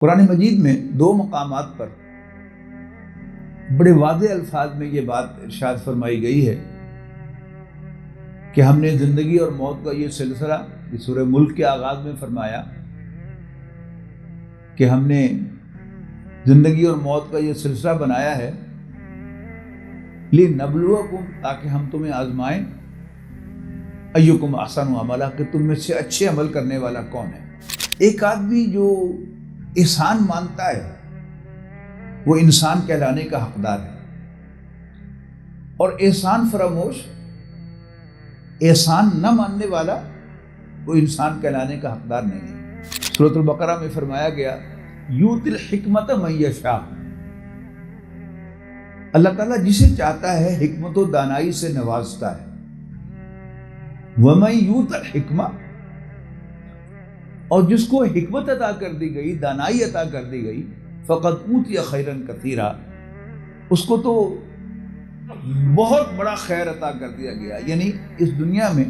قرآن مجید میں دو مقامات پر بڑے واضح الفاظ میں یہ بات ارشاد فرمائی گئی ہے کہ ہم نے زندگی اور موت کا یہ سلسلہ سورہ ملک کے آغاز میں فرمایا کہ ہم نے زندگی اور موت کا یہ سلسلہ بنایا ہے لِنَبْلُوَكُمْ، تاکہ ہم تمہیں آزمائیں، اَيُّكُمْ أَحْسَنُ عَمَلًا، کہ تم میں سے اچھے عمل کرنے والا کون ہے۔ ایک آدمی جو احسان مانتا ہے وہ انسان کہلانے کا حقدار ہے، اور احسان فراموش، احسان نہ ماننے والا وہ انسان کہلانے کا حقدار نہیں ہے۔ سورۃ البقرہ میں فرمایا گیا یؤتی الحکمت من یشاء، اللہ تعالیٰ جسے چاہتا ہے حکمت و دانائی سے نوازتا ہے۔ وَمَن یؤت الحکمہ، اور جس کو حکمت عطا کر دی گئی، دانائی عطا کر دی گئی، فقد اوتی خیرا کثیرا، اس کو تو بہت بڑا خیر عطا کر دیا گیا۔ یعنی اس دنیا میں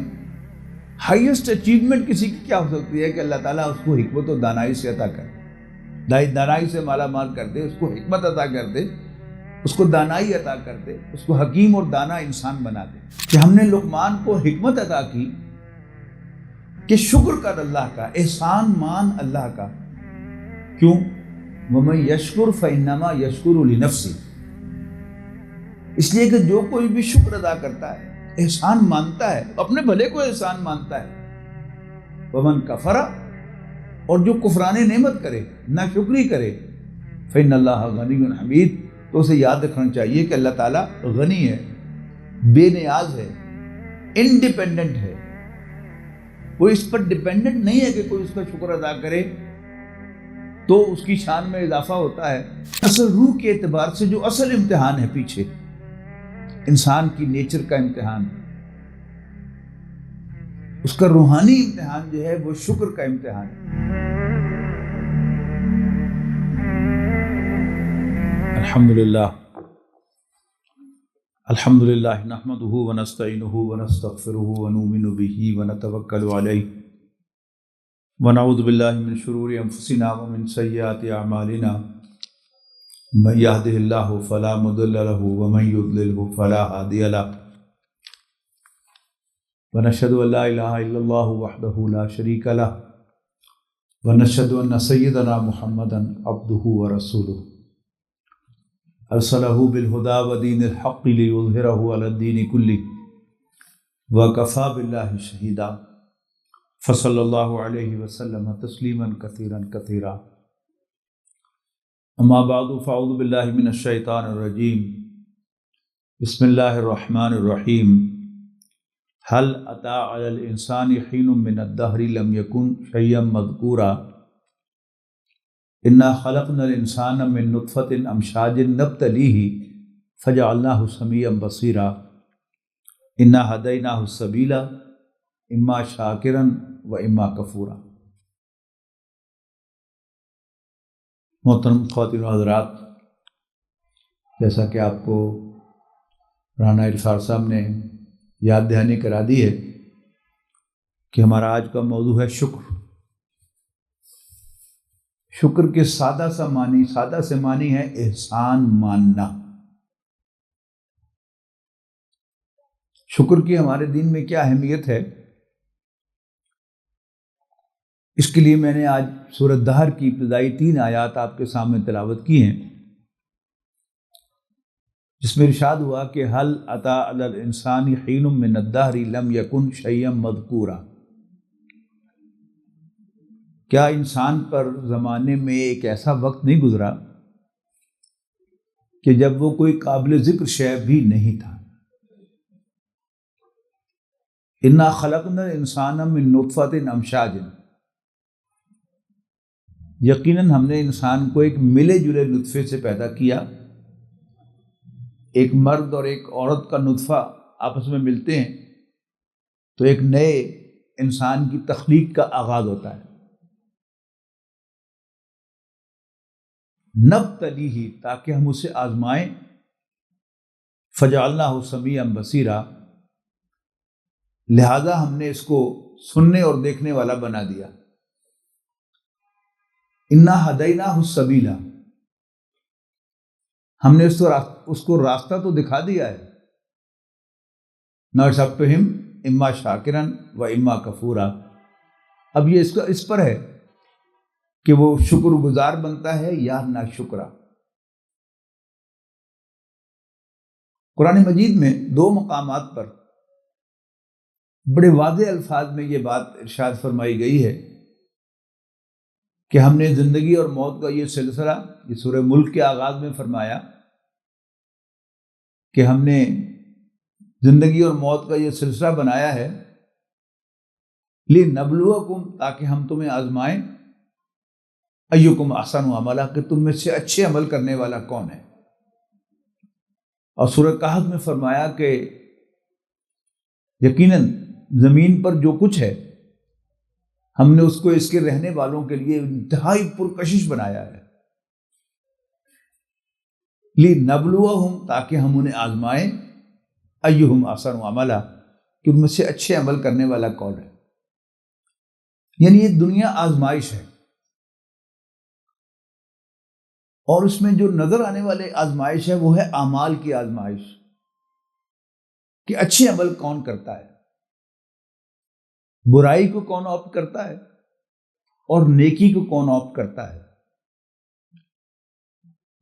ہائیسٹ اچیومنٹ کسی کی کیا ہو سکتی ہے کہ اللہ تعالیٰ اس کو حکمت و دانائی سے عطا کر دے، دانائی سے مالا مال کر دے، اس کو حکمت عطا کر دے، اس کو دانائی عطا کر دے، اس کو حکیم اور دانا انسان بنا دے۔ کہ ہم نے لقمان کو حکمت عطا کی کہ شکر کر اللہ کا، احسان مان اللہ کا۔ کیوں؟ وَمَن یشکر فَإِنَّمَا یشکر لِنَفْسِهِ، اس لیے کہ جو کوئی بھی شکر ادا کرتا ہے، احسان مانتا ہے، اپنے بھلے کو احسان مانتا ہے۔ وَمَن کفر، اور جو کفران نعمت کرے، ناشکری کرے، فَإِنَّ اللَّهَ غَنِيٌّ حَمِيدٌ، تو اسے یاد رکھنا چاہیے کہ اللہ تعالیٰ غنی ہے، بے نیاز ہے، انڈیپینڈنٹ ہے، وہ اس پر ڈیپینڈنٹ نہیں ہے کہ کوئی اس کا شکر ادا کرے تو اس کی شان میں اضافہ ہوتا ہے۔ اصل روح کے اعتبار سے جو اصل امتحان ہے پیچھے، انسان کی نیچر کا امتحان، اس کا روحانی امتحان جو ہے وہ شکر کا امتحان ہے۔ الحمدللہ نحمدہ ونستعینہ ونستغفرہ ونؤمن بہ ونتوکل علیہ ونعوذ باللہ من شرور انفسنا ومن سیئات اعمالنا، من یہدہ اللہ فلا مضل لہ ومن یضللہ فلا ہادی لہ، ونشہد ان لا الہ الا اللہ وحدہ لا شریک لہ، ونشہد ان سیدنا محمدا عبدہ ورسولہ، ارسلہ بالہدی ودین الحق لیظہرہ علی الدین کلہ، وکفی باللہ شہیدا، فصلی اللہ علیہ وسلم تسلیما کثیرا کثیرا۔ اما بعد فاعوذ باللہ من الشیطان الرجیم، بسم اللہ الرحمن الرحیم۔ هل اتى على الانسان حین من الدہر لم یکن شیئا مذکورا، انا خلقنا الانسان من نطفۃ امشاج نبتلیہ فجعلناہ سمیعا بصیرا، انا ہدیناہ السبیل اما شاکرا و اما کفورا۔ محترم خواتین و حضرات، جیسا کہ آپ کو رانا ارفار صاحب نے یاد دہانی کرا دی ہے کہ ہمارا آج کا موضوع ہے شکر۔ شکر کے سادہ سے معنی ہے احسان ماننا۔ شکر کی ہمارے دین میں کیا اہمیت ہے، اس کے لیے میں نے آج سورۃ دہر کی ابتدائی 3 آیات آپ کے سامنے تلاوت کی ہیں، جس میں ارشاد ہوا کہ هل اتى على الانسان حین من الدہر لم یکن شیئا مذکورا، کیا انسان پر زمانے میں ایک ایسا وقت نہیں گزرا کہ جب وہ کوئی قابل ذکر شے بھی نہیں تھا۔ انا خلقنا الانسان من نطفۃ امشاج، یقیناً ہم نے انسان کو ایک ملے جلے نطفے سے پیدا کیا۔ ایک مرد اور ایک عورت کا نطفہ آپس میں ملتے ہیں تو ایک نئے انسان کی تخلیق کا آغاز ہوتا ہے۔ نبتلیہ، تاکہ ہم اسے آزمائیں، فجعلناہ سمیعا بصیرا، لہذا ہم نے اس کو سننے اور دیکھنے والا بنا دیا۔ انا ہدیناہ السبیل، ہم نے اس کو راستہ تو دکھا دیا ہے. نہ سب تو ہم اما شاکرن و اما کفورا. اب یہ اس پر ہے کہ وہ شکر گزار بنتا ہے یا نہ شکرا. قرآن مجید میں دو مقامات پر بڑے واضح الفاظ میں یہ بات ارشاد فرمائی گئی ہے کہ ہم نے زندگی اور موت کا یہ سلسلہ، یہ سورہ ملک کے آغاز میں فرمایا کہ ہم نے زندگی اور موت کا یہ سلسلہ بنایا ہے لِنَبْلُوَكُمْ، تاکہ ہم تمہیں آزمائیں، ایُّکم احسن عملا، کہ تم میں سے اچھے عمل کرنے والا کون ہے. اور سورہ کہف میں فرمایا کہ یقیناً زمین پر جو کچھ ہے ہم نے اس کو اس کے رہنے والوں کے لیے انتہائی پرکشش بنایا ہے. لِنَبْلُوَهُمْ، تاکہ ہم انہیں آزمائیں، ایہم احسن عملا، کہ ان میں سے اچھے عمل کرنے والا کون ہے. یعنی یہ دنیا آزمائش ہے، اور اس میں جو نظر آنے والے آزمائش ہے وہ ہے اعمال کی آزمائش، کہ اچھے عمل کون کرتا ہے، برائی کو کون آپٹ کرتا ہے، اور نیکی کو کون آپٹ کرتا ہے.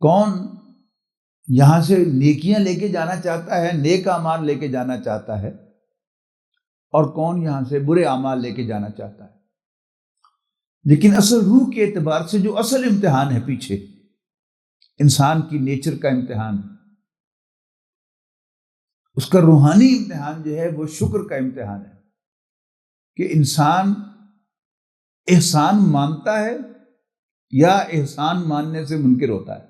کون یہاں سے نیکیاں لے کے جانا چاہتا ہے، نیک اعمال لے کے جانا چاہتا ہے، اور کون یہاں سے برے اعمال لے کے جانا چاہتا ہے. لیکن اصل روح کے اعتبار سے جو اصل امتحان ہے پیچھے، انسان کی نیچر کا امتحان، اس کا روحانی امتحان جو ہے وہ شکر کا امتحان ہے، کہ انسان احسان مانتا ہے یا احسان ماننے سے منکر ہوتا ہے.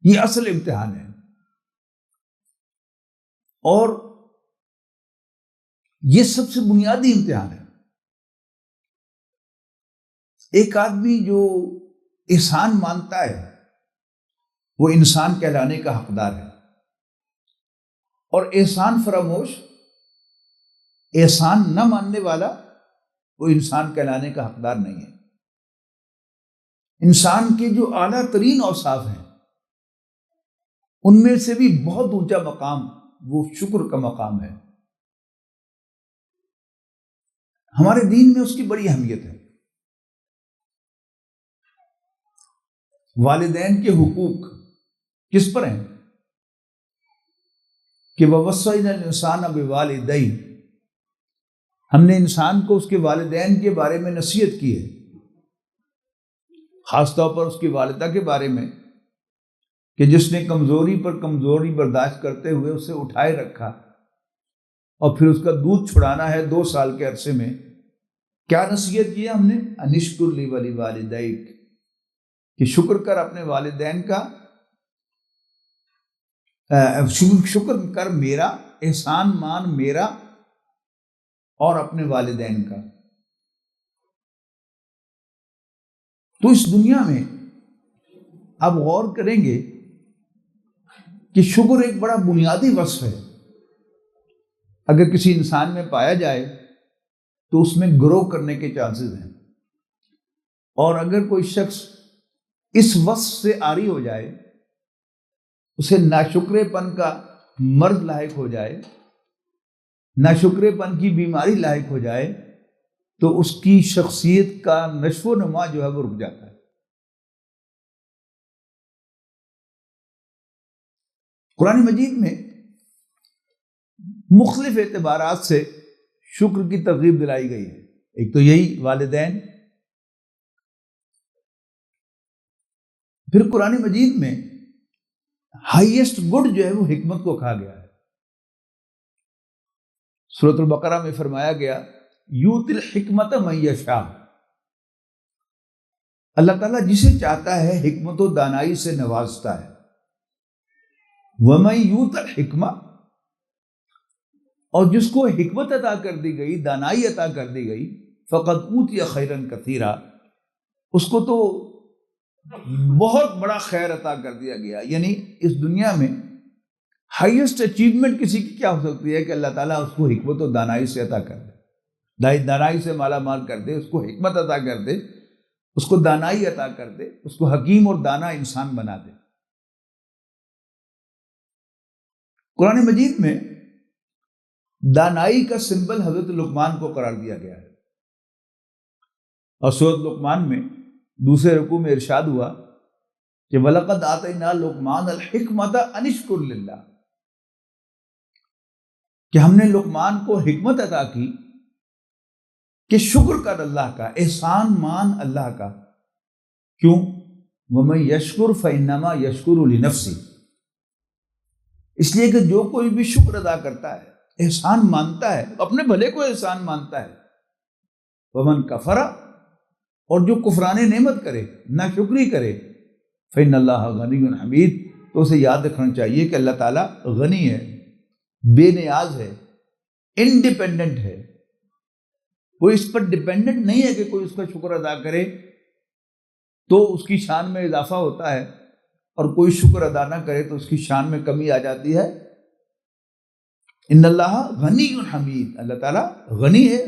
یہ اصل امتحان ہے. اور یہ سب سے بنیادی امتحان ہے. ایک آدمی جو احسان مانتا ہے وہ انسان کہلانے کا حقدار ہے، اور احسان فراموش، احسان نہ ماننے والا، وہ انسان کہلانے کا حقدار نہیں ہے. انسان کے جو اعلیٰ ترین اوصاف ہیں ان میں سے بھی بہت اونچا مقام وہ شکر کا مقام ہے. ہمارے دین میں اس کی بڑی اہمیت ہے. والدین کے حقوق کس پر ہیں؟ کہ وَوَصَّيْنَا الْإِنسَانَ بِوَالِدَيْهِ، ہم نے انسان کو اس کے والدین کے بارے میں نصیحت کی ہے، خاص طور پر اس کی والدہ کے بارے میں، کہ جس نے کمزوری پر کمزوری برداشت کرتے ہوئے اسے اٹھائے رکھا، اور پھر اس کا دودھ چھڑانا ہے 2 سال کے عرصے میں. کیا نصیحت کی ہے ہم نے؟ اَنِ اشْكُرْ لِي وَلِوَالِدَيْكَ، کہ شکر کر اپنے والدین کا، شکر کر میرا، احسان مان میرا اور اپنے والدین کا. تو اس دنیا میں آپ غور کریں گے کہ شکر ایک بڑا بنیادی وصف ہے. اگر کسی انسان میں پایا جائے تو اس میں گرو کرنے کے چانسز ہیں، اور اگر کوئی شخص اس وصف سے عاری ہو جائے، اسے ناشکرے پن کا مرض لاحق ہو جائے، ناشکرے پن کی بیماری لاحق ہو جائے، تو اس کی شخصیت کا نشو و نما جو ہے وہ رک جاتا ہے. قرآن مجید میں مختلف اعتبارات سے شکر کی ترغیب دلائی گئی ہے. ایک تو یہی والدین، پھر قرآن مجید میں ہائیسٹ گڈ جو ہے وہ حکمت کو کہا گیا ہے. سورۃ البقرہ میں فرمایا گیا یؤتی الحکمت من یشاء، اللہ تعالیٰ جسے چاہتا ہے حکمت و دانائی سے نوازتا ہے. وَمَن یؤت الحکمہ، اور جس کو حکمت عطا کر دی گئی، دانائی عطا کر دی گئی، فقد اوتی خیرا کثیرا، اس کو تو بہت بڑا خیر عطا کر دیا گیا. یعنی اس دنیا میں ہائیسٹ اچیومنٹ کسی کی کیا ہو سکتی ہے کہ اللہ تعالیٰ اس کو حکمت و دانائی سے عطا کر دے، دانائی سے مالا مال کر دے، اس کو حکمت عطا کر دے، اس کو دانائی عطا کر دے، اس کو حکیم اور دانا انسان بنا دے۔ قرآن مجید میں دانائی کا سمبل حضرت لقمان کو قرار دیا گیا ہے، اور سورۃ لقمان میں دوسرے رکوع میں ارشاد ہوا کہ وَلَقَدْ آتَيْنَا لُقْمَانَ الْحِكْمَةَ أَنِ اشْكُرْ لِلَّهِ، کہ ہم نے لقمان کو حکمت عطا کی کہ شکر کر اللہ کا، احسان مان اللہ کا۔ کیوں؟ وَمَن يَشْكُرْ فَإِنَّمَا يَشْكُرُ لِنَفْسِهِ، اس لیے کہ جو کوئی بھی شکر ادا کرتا ہے، احسان مانتا ہے، اپنے بھلے کو احسان مانتا ہے۔ وَمَن كَفَرَ، اور جو کفران نعمت کرے، ناشکری کرے، فإن اللہ غنی حمید، تو اسے یاد رکھنا چاہیے کہ اللہ تعالیٰ غنی ہے، بے نیاز ہے، انڈیپینڈنٹ ہے، کوئی اس پر ڈیپینڈنٹ نہیں ہے کہ کوئی اس کا شکر ادا کرے تو اس کی شان میں اضافہ ہوتا ہے، اور کوئی شکر ادا نہ کرے تو اس کی شان میں کمی آ جاتی ہے۔ ان اللہ غنی حمید، اللہ تعالیٰ غنی ہے،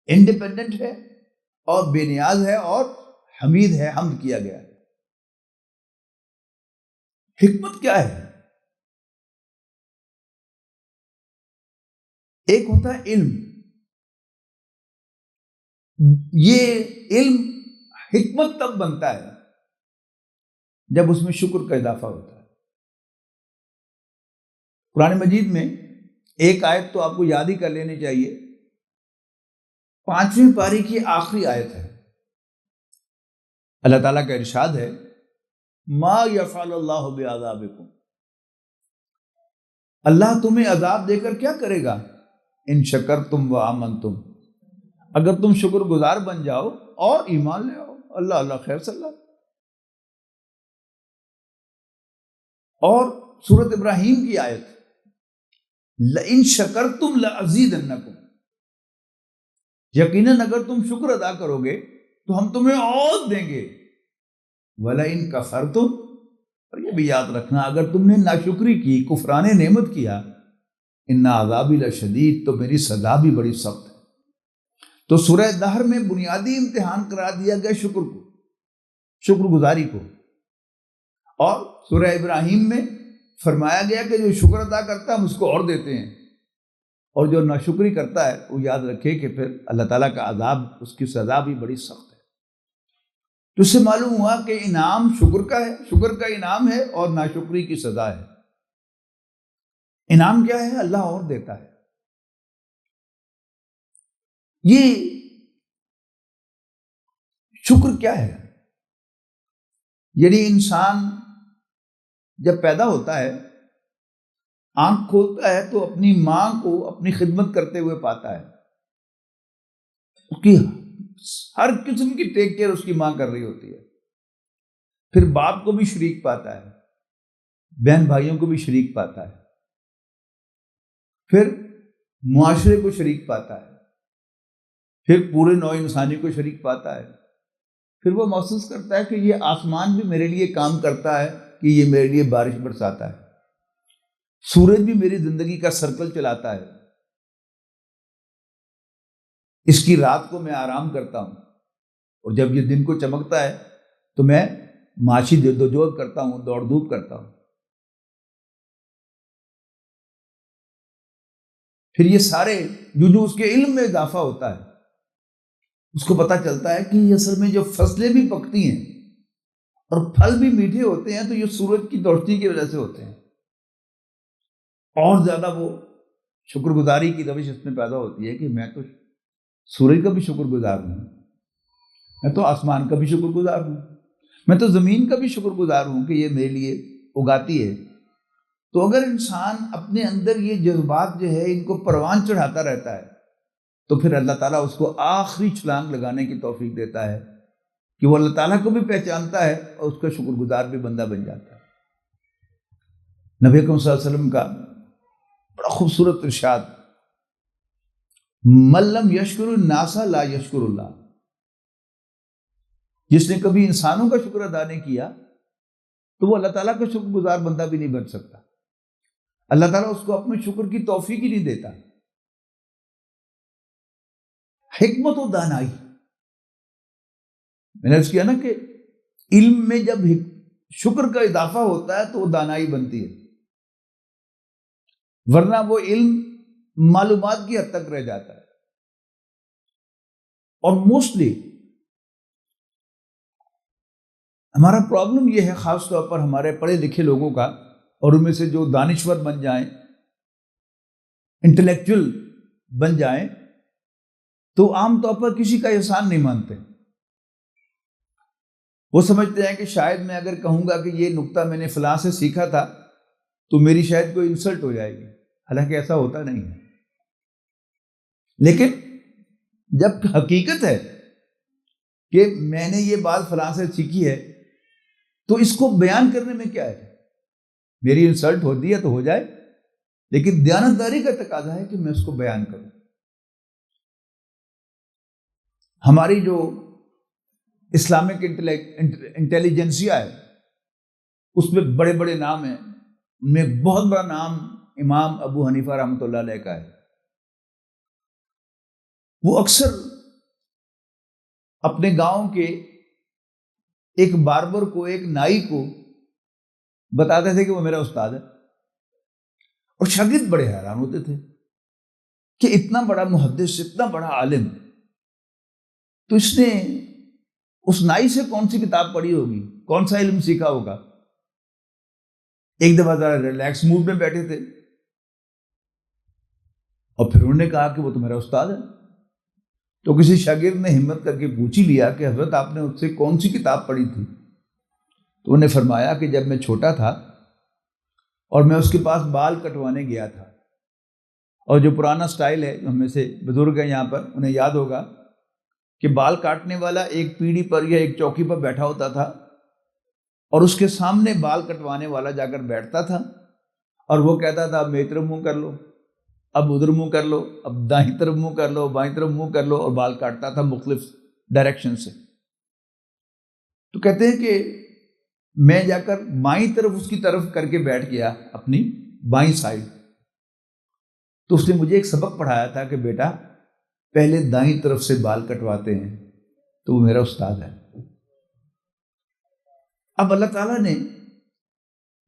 انڈیپینڈنٹ ہے، اور بے نیاز ہے، اور حمید ہے، حمد کیا گیا ہے۔ حکمت کیا ہے؟ ایک ہوتا ہے علم، یہ علم حکمت تب بنتا ہے جب اس میں شکر کا اضافہ ہوتا ہے۔ قرآن مجید میں ایک آیت تو آپ کو یاد ہی کر لینی چاہیے، 5ویں پاری کی آخری آیت ہے، اللہ تعالیٰ کا ارشاد ہے ما یفعل اللہ بعذابکم، اللہ تمہیں عذاب دے کر کیا کرے گا، ان شکرتم و آمنتم، اگر تم شکر گزار بن جاؤ اور ایمان لے آؤ۔ اللہ اللہ خیر صلی اللہ۔ اور سورۃ ابراہیم کی آیت لئن شکرتم لازیدنکم، یقیناً اگر تم شکر ادا کرو گے تو ہم تمہیں اور دیں گے، ولئن کفرتم، اور یہ بھی یاد رکھنا اگر تم نے ناشکری کی، کفران نعمت کیا، ان عذابی لشدید، تو میری سزا بھی بڑی سخت ہے۔ تو سورہ دہر میں بنیادی امتحان قرار دیا گیا شکر کو، شکر گزاری کو، اور سورہ ابراہیم میں فرمایا گیا کہ جو شکر ادا کرتا ہے ہم اس کو اور دیتے ہیں، اور جو ناشکری کرتا ہے وہ یاد رکھے کہ پھر اللہ تعالیٰ کا عذاب، اس کی سزا بھی بڑی سخت ہے۔ تو اس سے معلوم ہوا کہ انعام شکر کا ہے، شکر کا انعام ہے، اور ناشکری کی سزا ہے۔ انعام کیا ہے؟ اللہ اور دیتا ہے۔ یہ شکر کیا ہے؟ یعنی انسان جب پیدا ہوتا ہے، آنکھ کھولتا ہے تو اپنی ماں کو اپنی خدمت کرتے ہوئے پاتا ہے، اس کی ہر قسم کی ٹیک کیئر اس کی ماں کر رہی ہوتی ہے۔ پھر باپ کو بھی شریک پاتا ہے، بہن بھائیوں کو بھی شریک پاتا ہے، پھر معاشرے کو شریک پاتا ہے، پھر پورے نوع انسانی کو شریک پاتا ہے۔ پھر وہ محسوس کرتا ہے کہ یہ آسمان بھی میرے لیے کام کرتا ہے، کہ یہ میرے لیے بارش برساتا ہے، سورج بھی میری زندگی کا سرکل چلاتا ہے، اس کی رات کو میں آرام کرتا ہوں، اور جب یہ دن کو چمکتا ہے تو میں معاشی جدوجہد کرتا ہوں، دوڑ دھوپ کرتا ہوں۔ پھر یہ سارے جو اس کے علم میں اضافہ ہوتا ہے، اس کو پتہ چلتا ہے کہ یہ اصل میں جو فصلیں بھی پکتی ہیں اور پھل بھی میٹھے ہوتے ہیں تو یہ سورج کی روشنی کی وجہ سے ہوتے ہیں۔ اور زیادہ وہ شکر گزاری کی روش اس میں پیدا ہوتی ہے کہ میں تو سورج کا بھی شکر گزار ہوں، میں تو آسمان کا بھی شکر گزار ہوں، میں تو زمین کا بھی شکر گزار ہوں کہ یہ میرے لیے اگاتی ہے۔ تو اگر انسان اپنے اندر یہ جذبات جو ہے ان کو پروان چڑھاتا رہتا ہے تو پھر اللہ تعالیٰ اس کو آخری چھلانگ لگانے کی توفیق دیتا ہے کہ وہ اللہ تعالیٰ کو بھی پہچانتا ہے اور اس کا شکر گزار بھی بندہ بن جاتا ہے۔ نبی اکرم صلی اللہ علیہ وسلم کا بڑا خوبصورت ارشاد، من لم یشکر الناس لا یشکر اللہ، جس نے کبھی انسانوں کا شکر ادا نہیں کیا تو وہ اللہ تعالیٰ کا شکر گزار بندہ بھی نہیں بن سکتا۔ اللہ تعالیٰ اس کو اپنے شکر کی توفیق ہی نہیں دیتا۔ حکمت و دانائی، میں نے عرض کیا نا کہ علم میں جب شکر کا اضافہ ہوتا ہے تو وہ دانائی بنتی ہے، ورنہ وہ علم معلومات کی حد تک رہ جاتا ہے۔ اور موسٹلی ہمارا پرابلم یہ ہے، خاص طور پر ہمارے پڑھے لکھے لوگوں کا، اور ان میں سے جو دانشور بن جائیں، انٹلیکچوئل بن جائیں، تو عام طور پر کسی کا احسان نہیں مانتے۔ وہ سمجھتے ہیں کہ شاید میں اگر کہوں گا کہ یہ نکتہ میں نے فلاں سے سیکھا تھا تو میری شاید کوئی انسلٹ ہو جائے گی، حالانکہ ایسا ہوتا نہیں ہے۔ لیکن جب حقیقت ہے کہ میں نے یہ بات فلاں سے سیکھی ہے تو اس کو بیان کرنے میں کیا ہے؟ میری انسلٹ ہوتی ہے تو ہو جائے، لیکن دیانتداری کا تقاضا ہے کہ میں اس کو بیان کروں۔ ہماری جو اسلامک انٹیلیجنسیا ہے اس میں بڑے بڑے نام ہیں، ان میں بہت بڑا نام امام ابو حنیفہ رحمۃ اللہ علیہ کا ہے۔ وہ اکثر اپنے گاؤں کے ایک باربر کو، ایک نائی کو بتاتے تھے کہ وہ میرا استاد ہے، اور شاگرد بڑے حیران ہوتے تھے کہ اتنا بڑا محدث، اتنا بڑا عالم، تو اس نے اس نائی سے کون سی کتاب پڑھی ہوگی، کون سا علم سیکھا ہوگا۔ ایک دفعہ ذرا ریلیکس موڈ میں بیٹھے تھے اور پھر انہوں نے کہا کہ وہ تو میرا استاد ہے۔ تو کسی شاگرد نے ہمت کر کے پوچھ ہی لیا کہ حضرت آپ نے اس سے کون سی کتاب پڑھی تھی؟ تو انہوں نے فرمایا کہ جب میں چھوٹا تھا اور میں اس کے پاس بال کٹوانے گیا تھا، اور جو پرانا سٹائل ہے، ہم میں سے بزرگ ہیں یہاں پر، انہیں یاد ہوگا کہ بال کاٹنے والا ایک پیڑھی پر یا ایک چوکی پر بیٹھا ہوتا تھا، اور اس کے سامنے بال کٹوانے والا جا کر بیٹھتا تھا اور وہ کہتا تھا اب میری طرف منہ کر لو، اب ادھر منہ کر لو، اب دائیں طرف منہ کر لو، بائیں طرف منہ کر لو، اور بال کاٹتا تھا مختلف ڈائریکشن سے۔ تو کہتے ہیں کہ میں جا کر بائیں طرف اس کی طرف کر کے بیٹھ گیا، اپنی بائیں سائڈ، تو اس نے مجھے ایک سبق پڑھایا تھا کہ بیٹا پہلے دائیں طرف سے بال کٹواتے ہیں، تو وہ میرا استاد ہے۔ اب اللہ تعالیٰ نے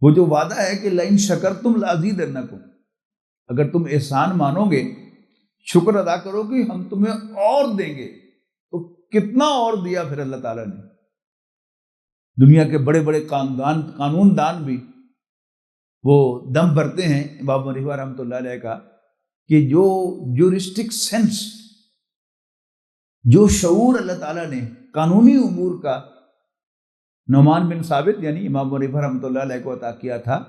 وہ جو وعدہ ہے کہ لئن شکرتم لازیدنکم، اگر تم احسان مانو گے، شکر ادا کرو گے، ہم تمہیں اور دیں گے، تو کتنا اور دیا پھر اللہ تعالیٰ نے۔ دنیا کے بڑے بڑے قانون دان بھی وہ دم بھرتے ہیں امام حنیفہ رحمۃ اللہ علیہ کا، کہ جو جورسٹک سینس، جو شعور اللہ تعالیٰ نے قانونی امور کا نعمان بن ثابت یعنی امام حنیفہ رحمۃ اللہ علیہ کو عطا کیا تھا،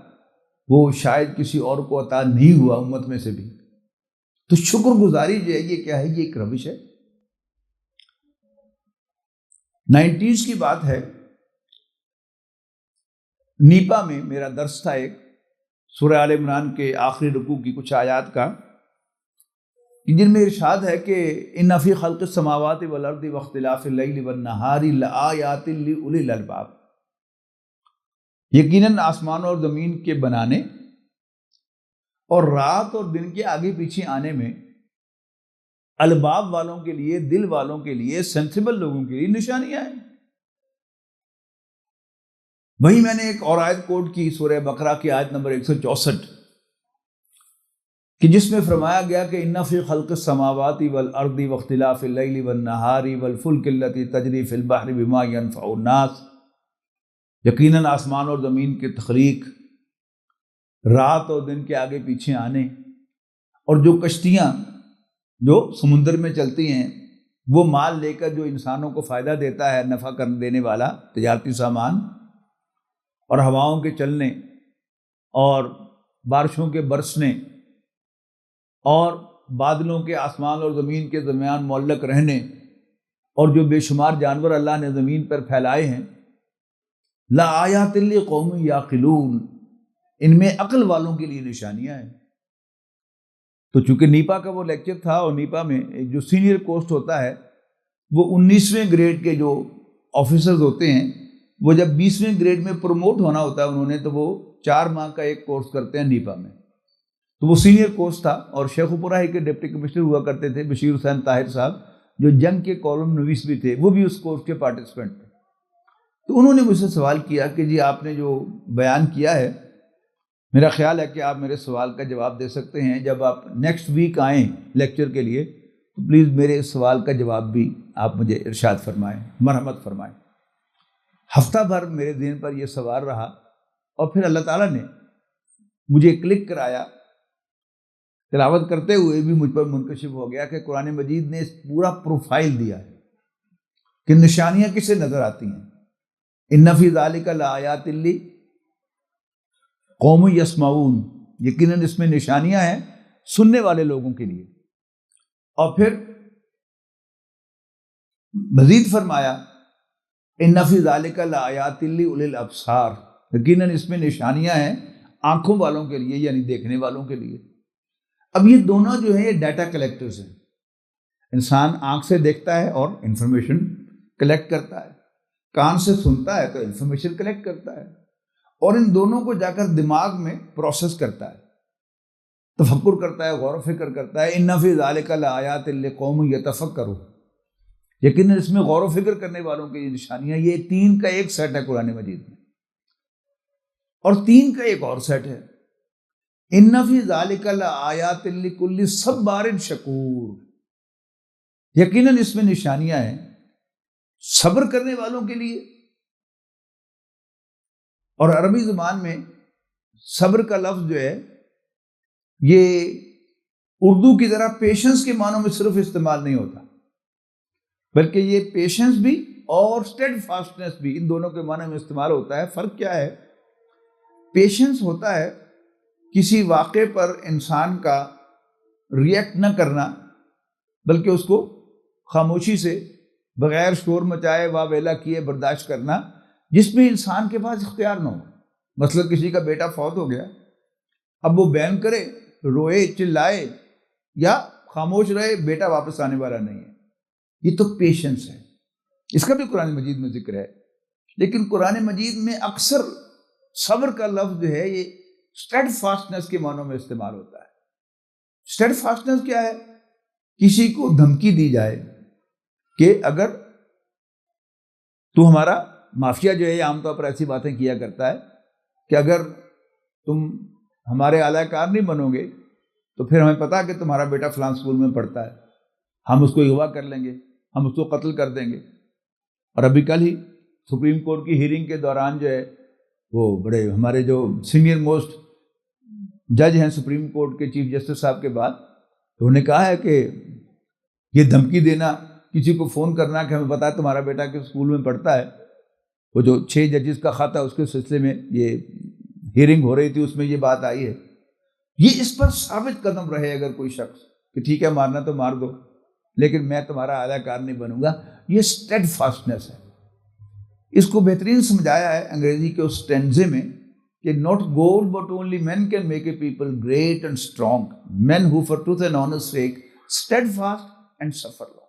وہ شاید کسی اور کو عطا نہیں ہوا امت میں سے بھی۔ تو شکر گزاری جو ہے یہ کیا ہے؟ یہ ایک روش ہے۔ 90s کی بات ہے، نیپا میں میرا درس تھا ایک سورہ آل عمران کے آخری رکوع کی کچھ آیات کا، جن میں ارشاد ہے کہ ان فی خلق السماوات والارض واختلاف اللیل والنہار لآیات لأولی الالباب، یقیناً آسمانوں اور زمین کے بنانے اور رات اور دن کے آگے پیچھے آنے میں الباب والوں کے لیے، دل والوں کے لیے، سینسیبل لوگوں کے لیے نشانیاں ہیں۔ وہی میں نے ایک اور آیت کوٹ کی، سورہ بقرہ کی آیت نمبر 164، کہ جس میں فرمایا گیا کہ ان فی خلق السماوات والارض واختلاف اللیل والنہار والفلک التی تجری فی البحر بما ینفع الناس، یقیناً آسمان اور زمین کی تخلیق، رات اور دن کے آگے پیچھے آنے، اور جو کشتیاں جو سمندر میں چلتی ہیں، وہ مال لے کر جو انسانوں کو فائدہ دیتا ہے، نفع کر دینے والا تجارتی سامان، اور ہواؤں کے چلنے اور بارشوں کے برسنے اور بادلوں کے آسمان اور زمین کے درمیان معلق رہنے، اور جو بے شمار جانور اللہ نے زمین پر پھیلائے ہیں، لآیات لقوم یعقلون، ان میں عقل والوں کے لیے نشانیاں ہیں۔ تو چونکہ نیپا کا وہ لیکچر تھا، اور نیپا میں جو سینئر کوسٹ ہوتا ہے وہ 19ویں گریڈ کے جو آفیسرز ہوتے ہیں، وہ جب 20ویں گریڈ میں پروموٹ ہونا ہوتا ہے انہوں نے، تو وہ 4 ماہ کا ایک کورس کرتے ہیں نیپا میں۔ تو وہ سینئر کورس تھا، اور شیخ پورہ کے ڈپٹی کمشنر ہوا کرتے تھے بشیر حسین طاہر صاحب، جو جنگ کے کالم نویس بھی تھے وہ بھی اس کورس کے پارٹیسپینٹ تھے. تو انہوں نے مجھ سے سوال کیا کہ جی آپ نے جو بیان کیا ہے، میرا خیال ہے کہ آپ میرے سوال کا جواب دے سکتے ہیں. جب آپ نیکسٹ ویک آئیں لیکچر کے لیے تو پلیز میرے اس سوال کا جواب بھی آپ مجھے ارشاد فرمائیں، مرحمت فرمائیں. ہفتہ بھر میرے ذہن پر یہ سوال رہا، اور پھر اللہ تعالیٰ نے مجھے کلک کرایا. تلاوت کرتے ہوئے بھی مجھ پر منکشف ہو گیا کہ قرآن مجید نے اس پورا پروفائل دیا ہے کہ نشانیاں کسے نظر آتی ہیں. ان فی ذالک لآیات قوم یسمعون، یقیناً اس میں نشانیاں ہیں سننے والے لوگوں کے لیے. اور پھر مزید فرمایا ان فی ذالک لآیات لأولی الابصار، یقیناً اس میں نشانیاں ہیں آنکھوں والوں کے لیے، یعنی دیکھنے والوں کے لیے. اب یہ دونوں جو ہیں یہ ڈیٹا کلیکٹرز ہیں. انسان آنکھ سے دیکھتا ہے اور انفارمیشن کلیکٹ کرتا ہے، کان سے سنتا ہے تو انفارمیشن کلیکٹ کرتا ہے، اور ان دونوں کو جا کر دماغ میں پروسیس کرتا ہے، تفکر کرتا ہے، غور و فکر کرتا ہے. ان فی ذالک لآیات لقوم یتفکرون، یقیناً اس میں غور و فکر کرنے والوں کی نشانیاں. یہ تین کا ایک سیٹ ہے قرآن مجید میں، اور تین کا ایک اور سیٹ ہے ان فی ذالک لآیات لکل صبار شکور، یقیناً اس میں نشانیاں ہیں صبر کرنے والوں کے لیے. اور عربی زبان میں صبر کا لفظ جو ہے یہ اردو کی طرح پیشنس کے معنوں میں صرف استعمال نہیں ہوتا، بلکہ یہ پیشنس بھی اور اسٹیڈ فاسٹنس بھی ان دونوں کے معنی میں استعمال ہوتا ہے. فرق کیا ہے؟ پیشنس ہوتا ہے کسی واقعے پر انسان کا ریئیکٹ نہ کرنا، بلکہ اس کو خاموشی سے بغیر شور مچائے واہ ویلا کیے برداشت کرنا، جس میں انسان کے پاس اختیار نہ ہو. مثلا کسی کا بیٹا فوت ہو گیا، اب وہ بین کرے، روئے، چلائے یا خاموش رہے، بیٹا واپس آنے والا نہیں ہے. یہ تو پیشنس ہے، اس کا بھی قرآن مجید میں ذکر ہے. لیکن قرآن مجید میں اکثر صبر کا لفظ جو ہے یہ اسٹیڈ فاسٹنس کے معنوں میں استعمال ہوتا ہے. اسٹیڈ فاسٹنس کیا ہے؟ کسی کو دھمکی دی جائے کہ اگر تو ہمارا مافیا جو ہے عام طور پر ایسی باتیں کیا کرتا ہے کہ اگر تم ہمارے اعلی کار نہیں بنو گے تو پھر ہمیں پتا کہ تمہارا بیٹا فلاں اسکول میں پڑھتا ہے، ہم اس کو اغوا کر لیں گے، ہم اس کو قتل کر دیں گے. اور ابھی کل ہی سپریم کورٹ کی ہیرنگ کے دوران جو ہے وہ بڑے ہمارے جو سینئر موسٹ جج ہیں سپریم کورٹ کے چیف جسٹس صاحب کے بعد، تو انہوں نے کہا ہے کہ یہ دھمکی دینا، کسی کو فون کرنا کہ ہمیں پتا ہے تمہارا بیٹا کس اسکول میں پڑھتا ہے. وہ جو 6 ججز کا خط ہے اس کے سلسلے میں یہ ہیرنگ ہو رہی تھی، اس میں یہ بات آئی ہے. یہ اس پر ثابت قدم رہے اگر کوئی شخص کہ ٹھیک ہے مارنا تو مار دو لیکن میں تمہارا اعلی کار نہیں بنوں گا، یہ اسٹیڈ فاسٹنس ہے. اس کو بہترین سمجھایا ہے انگریزی کے اس ٹینزے میں کہ not gold but only men can make a people great and strong, men who for truth and honor's sake steadfast and suffer long.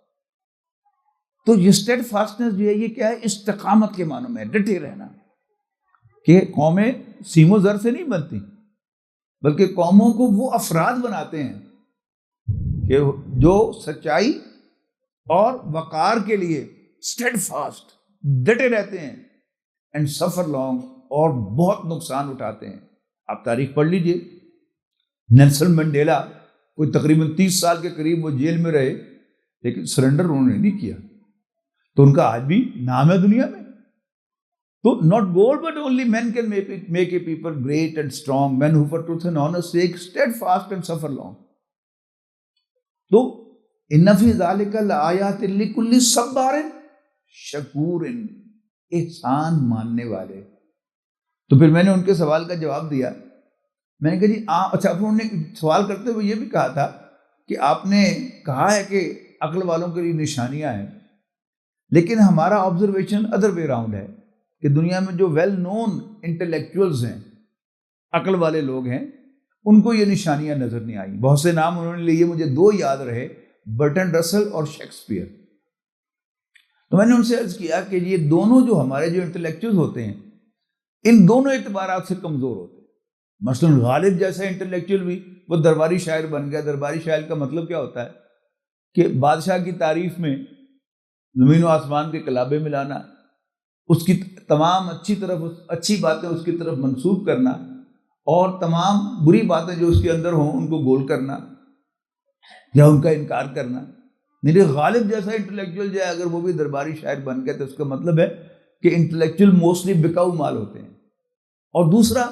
تو یہ اسٹیڈ فاسٹنس جو ہے یہ کیا ہے؟ استقامت کے معنوں میں ڈٹے رہنا، کہ قومیں سیم و زر سے نہیں بنتی بلکہ قوموں کو وہ افراد بناتے ہیں کہ جو سچائی اور وقار کے لیے اسٹیڈ فاسٹ ڈٹے رہتے ہیں اینڈ سفر لانگ، اور بہت نقصان اٹھاتے ہیں. آپ تاریخ پڑھ لیجئے، نیلسن منڈیلا کوئی تقریباً 30 سال کے قریب وہ جیل میں رہے لیکن سرنڈر انہوں نے نہیں کیا، تو ان کا آج بھی نام ہے دنیا میں. تو not gold but only men can make a people great and strong, men who for truth and honor's sake steadfast and suffer long. تو ان فی ذالک لآیات لکل صبار شکور، احسان ماننے والے. تو پھر میں نے ان کے سوال کا جواب دیا. میں نے کہا جی اچھا، پھر انہوں نے سوال کرتے ہوئے یہ بھی کہا تھا کہ آپ نے کہا ہے کہ عقل والوں کے لیے نشانیاں ہیں، لیکن ہمارا آبزرویشن ادر وے راؤنڈ ہے کہ دنیا میں جو ویل نون انٹلیکچوئلز ہیں، عقل والے لوگ ہیں، ان کو یہ نشانیاں نظر نہیں آئیں. بہت سے نام انہوں نے لیے، مجھے 2 یاد رہے، برٹن رسل اور شیکسپیئر. تو میں نے ان سے عرض کیا کہ یہ دونوں جو ہمارے جو انٹلیکچوئلز ہوتے ہیں ان دونوں اعتبارات سے کمزور ہوتے ہیں. مثلا غالب جیسا انٹلیکچوئل بھی وہ درباری شاعر بن گیا. درباری شاعر کا مطلب کیا ہوتا ہے کہ بادشاہ کی تعریف میں زمین و آسمان کے کلابے ملانا، اس کی تمام اچھی باتیں اس کی طرف منسوب کرنا، اور تمام بری باتیں جو اس کے اندر ہوں ان کو گول کرنا یا ان کا انکار کرنا۔ میرے غالب جیسا انٹلیکچوئل جو ہے اگر وہ بھی درباری شاعر بن گئے تو اس کا مطلب ہے کہ انٹلیکچوئل موسٹلی بکاؤ مال ہوتے ہیں۔ اور دوسرا،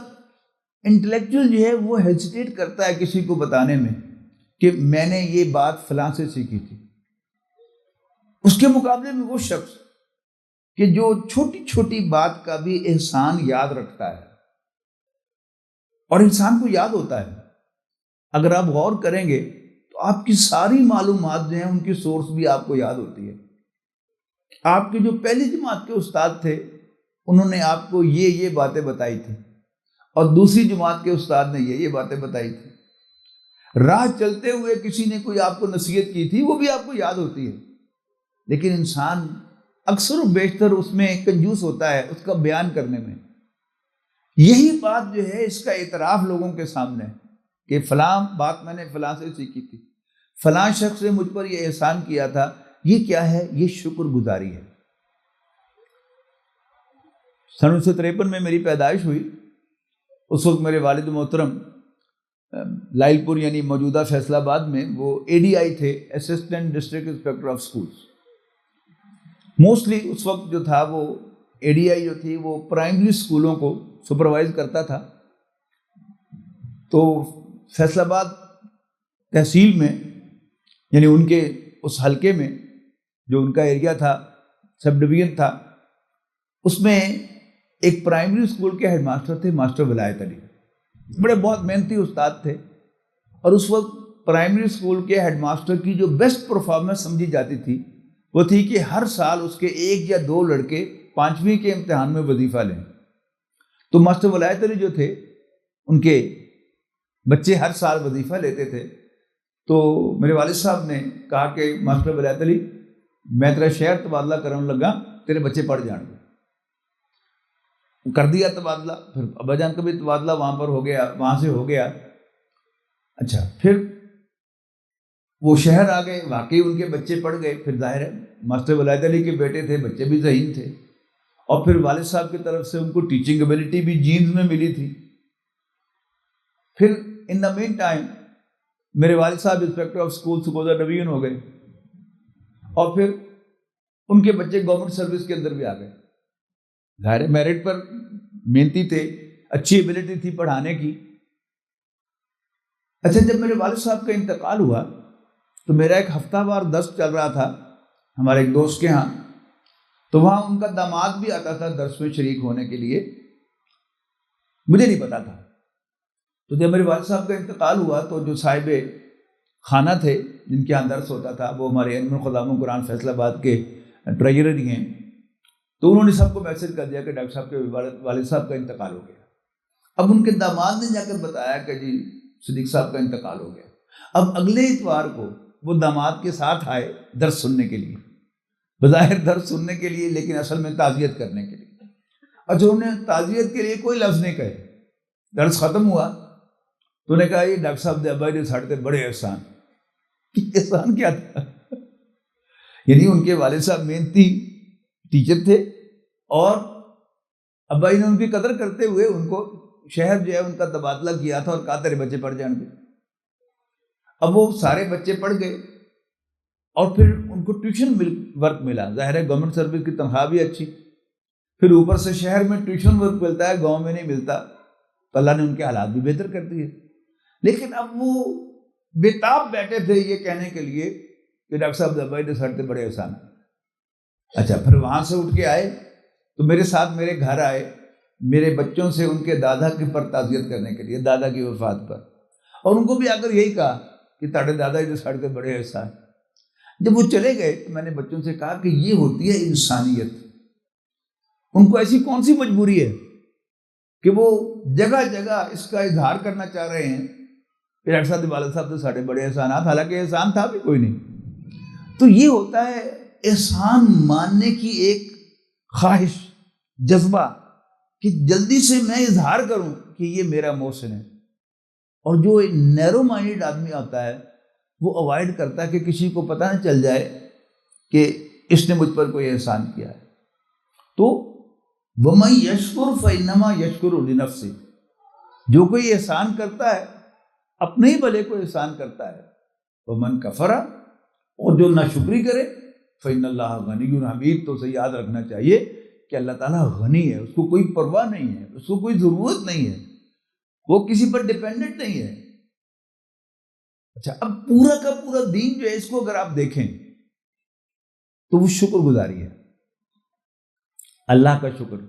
انٹلیکچوئل جو ہے وہ ہیزیٹیٹ کرتا ہے کسی کو بتانے میں کہ میں نے یہ بات فلاں سے سیکھی تھی۔ اس کے مقابلے میں وہ شخص کہ جو چھوٹی چھوٹی بات کا بھی احسان یاد رکھتا ہے، اور انسان کو یاد ہوتا ہے، اگر آپ غور کریں گے تو آپ کی ساری معلومات جو ہیں ان کی سورس بھی آپ کو یاد ہوتی ہے۔ آپ کے جو پہلی جماعت کے استاد تھے انہوں نے آپ کو یہ باتیں بتائی تھی، اور دوسری جماعت کے استاد نے یہ باتیں بتائی تھی۔ راہ چلتے ہوئے کسی نے کوئی آپ کو نصیحت کی تھی، وہ بھی آپ کو یاد ہوتی ہے، لیکن انسان اکثر و بیشتر اس میں کنجوس ہوتا ہے اس کا بیان کرنے میں۔ یہی بات جو ہے اس کا اعتراف لوگوں کے سامنے کہ فلاں بات میں نے فلاں سے سیکھی تھی، فلاں شخص نے مجھ پر یہ احسان کیا تھا، یہ کیا ہے؟ یہ شکر گزاری ہے۔ 1953 میں میری پیدائش ہوئی۔ اس وقت میرے والد محترم لائل پور یعنی موجودہ فیصل آباد میں وہ ADI تھے، assistant district inspector of schools. Mostly اس وقت جو تھا وہ ADI جو تھی وہ پرائمری اسکولوں کو سپروائز کرتا تھا۔ تو فیصل آباد تحصیل میں یعنی ان کے اس حلقے میں جو ان کا ایریا تھا، سب ڈویژن تھا، اس میں ایک پرائمری اسکول کے ہیڈ ماسٹر تھے ماسٹر ولایت علی، بڑے بہت محنتی استاد تھے۔ اور اس وقت پرائمری اسکول کے ہیڈ ماسٹر کی جو بیسٹ پرفارمنس سمجھی جاتی تھی وہ تھی کہ ہر سال اس کے 1 یا 2 لڑکے 5ویں کے امتحان میں وظیفہ لیں۔ تو ماسٹر ولایت علی جو تھے ان کے بچے ہر سال وظیفہ لیتے تھے۔ تو میرے والد صاحب نے کہا کہ ماسٹر ولایت علی میں تیرا شہر تبادلہ کرنے لگا، تیرے بچے پڑھ جان گے۔ کر دیا تبادلہ، پھر ابا جان کا بھی تبادلہ وہاں پر ہو گیا، وہاں سے ہو گیا۔ اچھا، پھر وہ شہر آ گئے، واقعی ان کے بچے پڑھ گئے۔ پھر ظاہر ہے ماسٹر ولایت علی کے بیٹے تھے، بچے بھی ذہین تھے، اور پھر والد صاحب کی طرف سے ان کو ٹیچنگ ایبلٹی بھی جینز میں ملی تھی۔ پھر ان دا مین ٹائم میرے والد صاحب انسپیکٹر آف اسکول سکوزا ڈویژن ہو گئے، اور پھر ان کے بچے گورنمنٹ سروس کے اندر بھی آ گئے۔ ظاہر میرٹ پر محنتی تھے، اچھی ایبلٹی تھی پڑھانے کی۔ اچھا، جب میرے والد صاحب کا انتقال ہوا تو میرا ایک ہفتہ وار درس چل رہا تھا ہمارے ایک دوست کے ہاں، تو وہاں ان کا داماد بھی آتا تھا درس میں شریک ہونے کے لیے، مجھے نہیں پتا تھا۔ تو جب میرے والد صاحب کا انتقال ہوا تو جو صاحب خانہ تھے جن کے یہاں درس ہوتا تھا، وہ ہمارے علم الخدام القرآن فیصل آباد کے ٹریجرری ہیں، تو انہوں نے سب کو میسج کر دیا کہ ڈاکٹر صاحب کے والد صاحب کا انتقال ہو گیا۔ اب ان کے داماد نے جا کر بتایا کہ جی صدیق صاحب کا انتقال ہو گیا۔ اب اگلے اتوار کو وہ داماد کے ساتھ آئے درس سننے کے لیے، بظاہر درس سننے کے لیے لیکن اصل میں تعزیت کرنے کے لیے۔ اچھا، انہوں نے تعزیت کے لیے کوئی لفظ نہیں کہے۔ درس ختم ہوا تو انہوں نے کہا یہ ڈاکٹر صاحب دے ابا جی ساڑھے بڑے احسان۔ احسان کیا تھا؟ یعنی ان کے والد صاحب محنتی ٹیچر تھے، اور ابا جی نے ان کی قدر کرتے ہوئے ان کو شہر جو ہے ان کا تبادلہ کیا تھا اور کہا تیرے بچے پڑھ جان گے۔ اب وہ سارے بچے پڑھ گئے، اور پھر ان کو ٹیوشن ورک ملا۔ ظاہر ہے گورنمنٹ سروس کی تنخواہ بھی اچھی، پھر اوپر سے شہر میں ٹیوشن ورک ملتا ہے، گاؤں میں نہیں ملتا، تو اللہ نے ان کے حالات بھی بہتر کر دیے۔ لیکن اب وہ بےتاب بیٹھے تھے یہ کہنے کے لیے کہ ڈاکٹر صاحب ابا جی سڑتے بڑے احسان۔ اچھا، پھر وہاں سے اٹھ کے آئے تو میرے ساتھ میرے گھر آئے، میرے بچوں سے ان کے دادا کے پر تعزیت کرنے کے لیے، دادا کی وفات پر، اور ان کو بھی آ کر یہی کہا کہ تاڑے دادا جی سڑتے بڑے احسان۔ جب وہ چلے گئے تو میں نے بچوں سے کہا کہ یہ ہوتی ہے انسانیت۔ ان کو ایسی کون سی مجبوری ہے کہ وہ جگہ جگہ اس کا اظہار کرنا چاہ رہے ہیں کہ ڈاکٹر صاحب والد صاحب تو ساڑھے بڑے احسانات، حالانکہ احسان تھا بھی کوئی نہیں۔ تو یہ ہوتا ہے احسان ماننے کی ایک خواہش، جذبہ کہ جلدی سے میں اظہار کروں کہ یہ میرا محسن ہے۔ اور جو نیرو مائنڈڈ آدمی ہوتا ہے وہ اوائڈ کرتا ہے کہ کسی کو پتہ نہ چل جائے کہ اس نے مجھ پر کوئی احسان کیا ہے۔ تو وَمَن يَشْكُرْ فَإِنَّمَا يَشْكُرُ لِنَفْسِهِ، جو کوئی احسان کرتا ہے اپنے ہی بھلے کو احسان کرتا ہے۔ وَمَن كَفَرَ، اور جو ناشکری کرے، فَإِنَّ اللَّهَ غَنِيٌّ حَمِيدٌ، تو اسے یاد رکھنا چاہیے کہ اللہ تعالیٰ غنی ہے، اس کو کوئی پرواہ نہیں ہے، اس کو کوئی ضرورت نہیں ہے، وہ کسی پر ڈیپینڈنٹ نہیں ہے۔ اچھا، اب پورا کا پورا دین جو ہے اس کو اگر آپ دیکھیں تو وہ شکر گزاری ہے، اللہ کا شکر،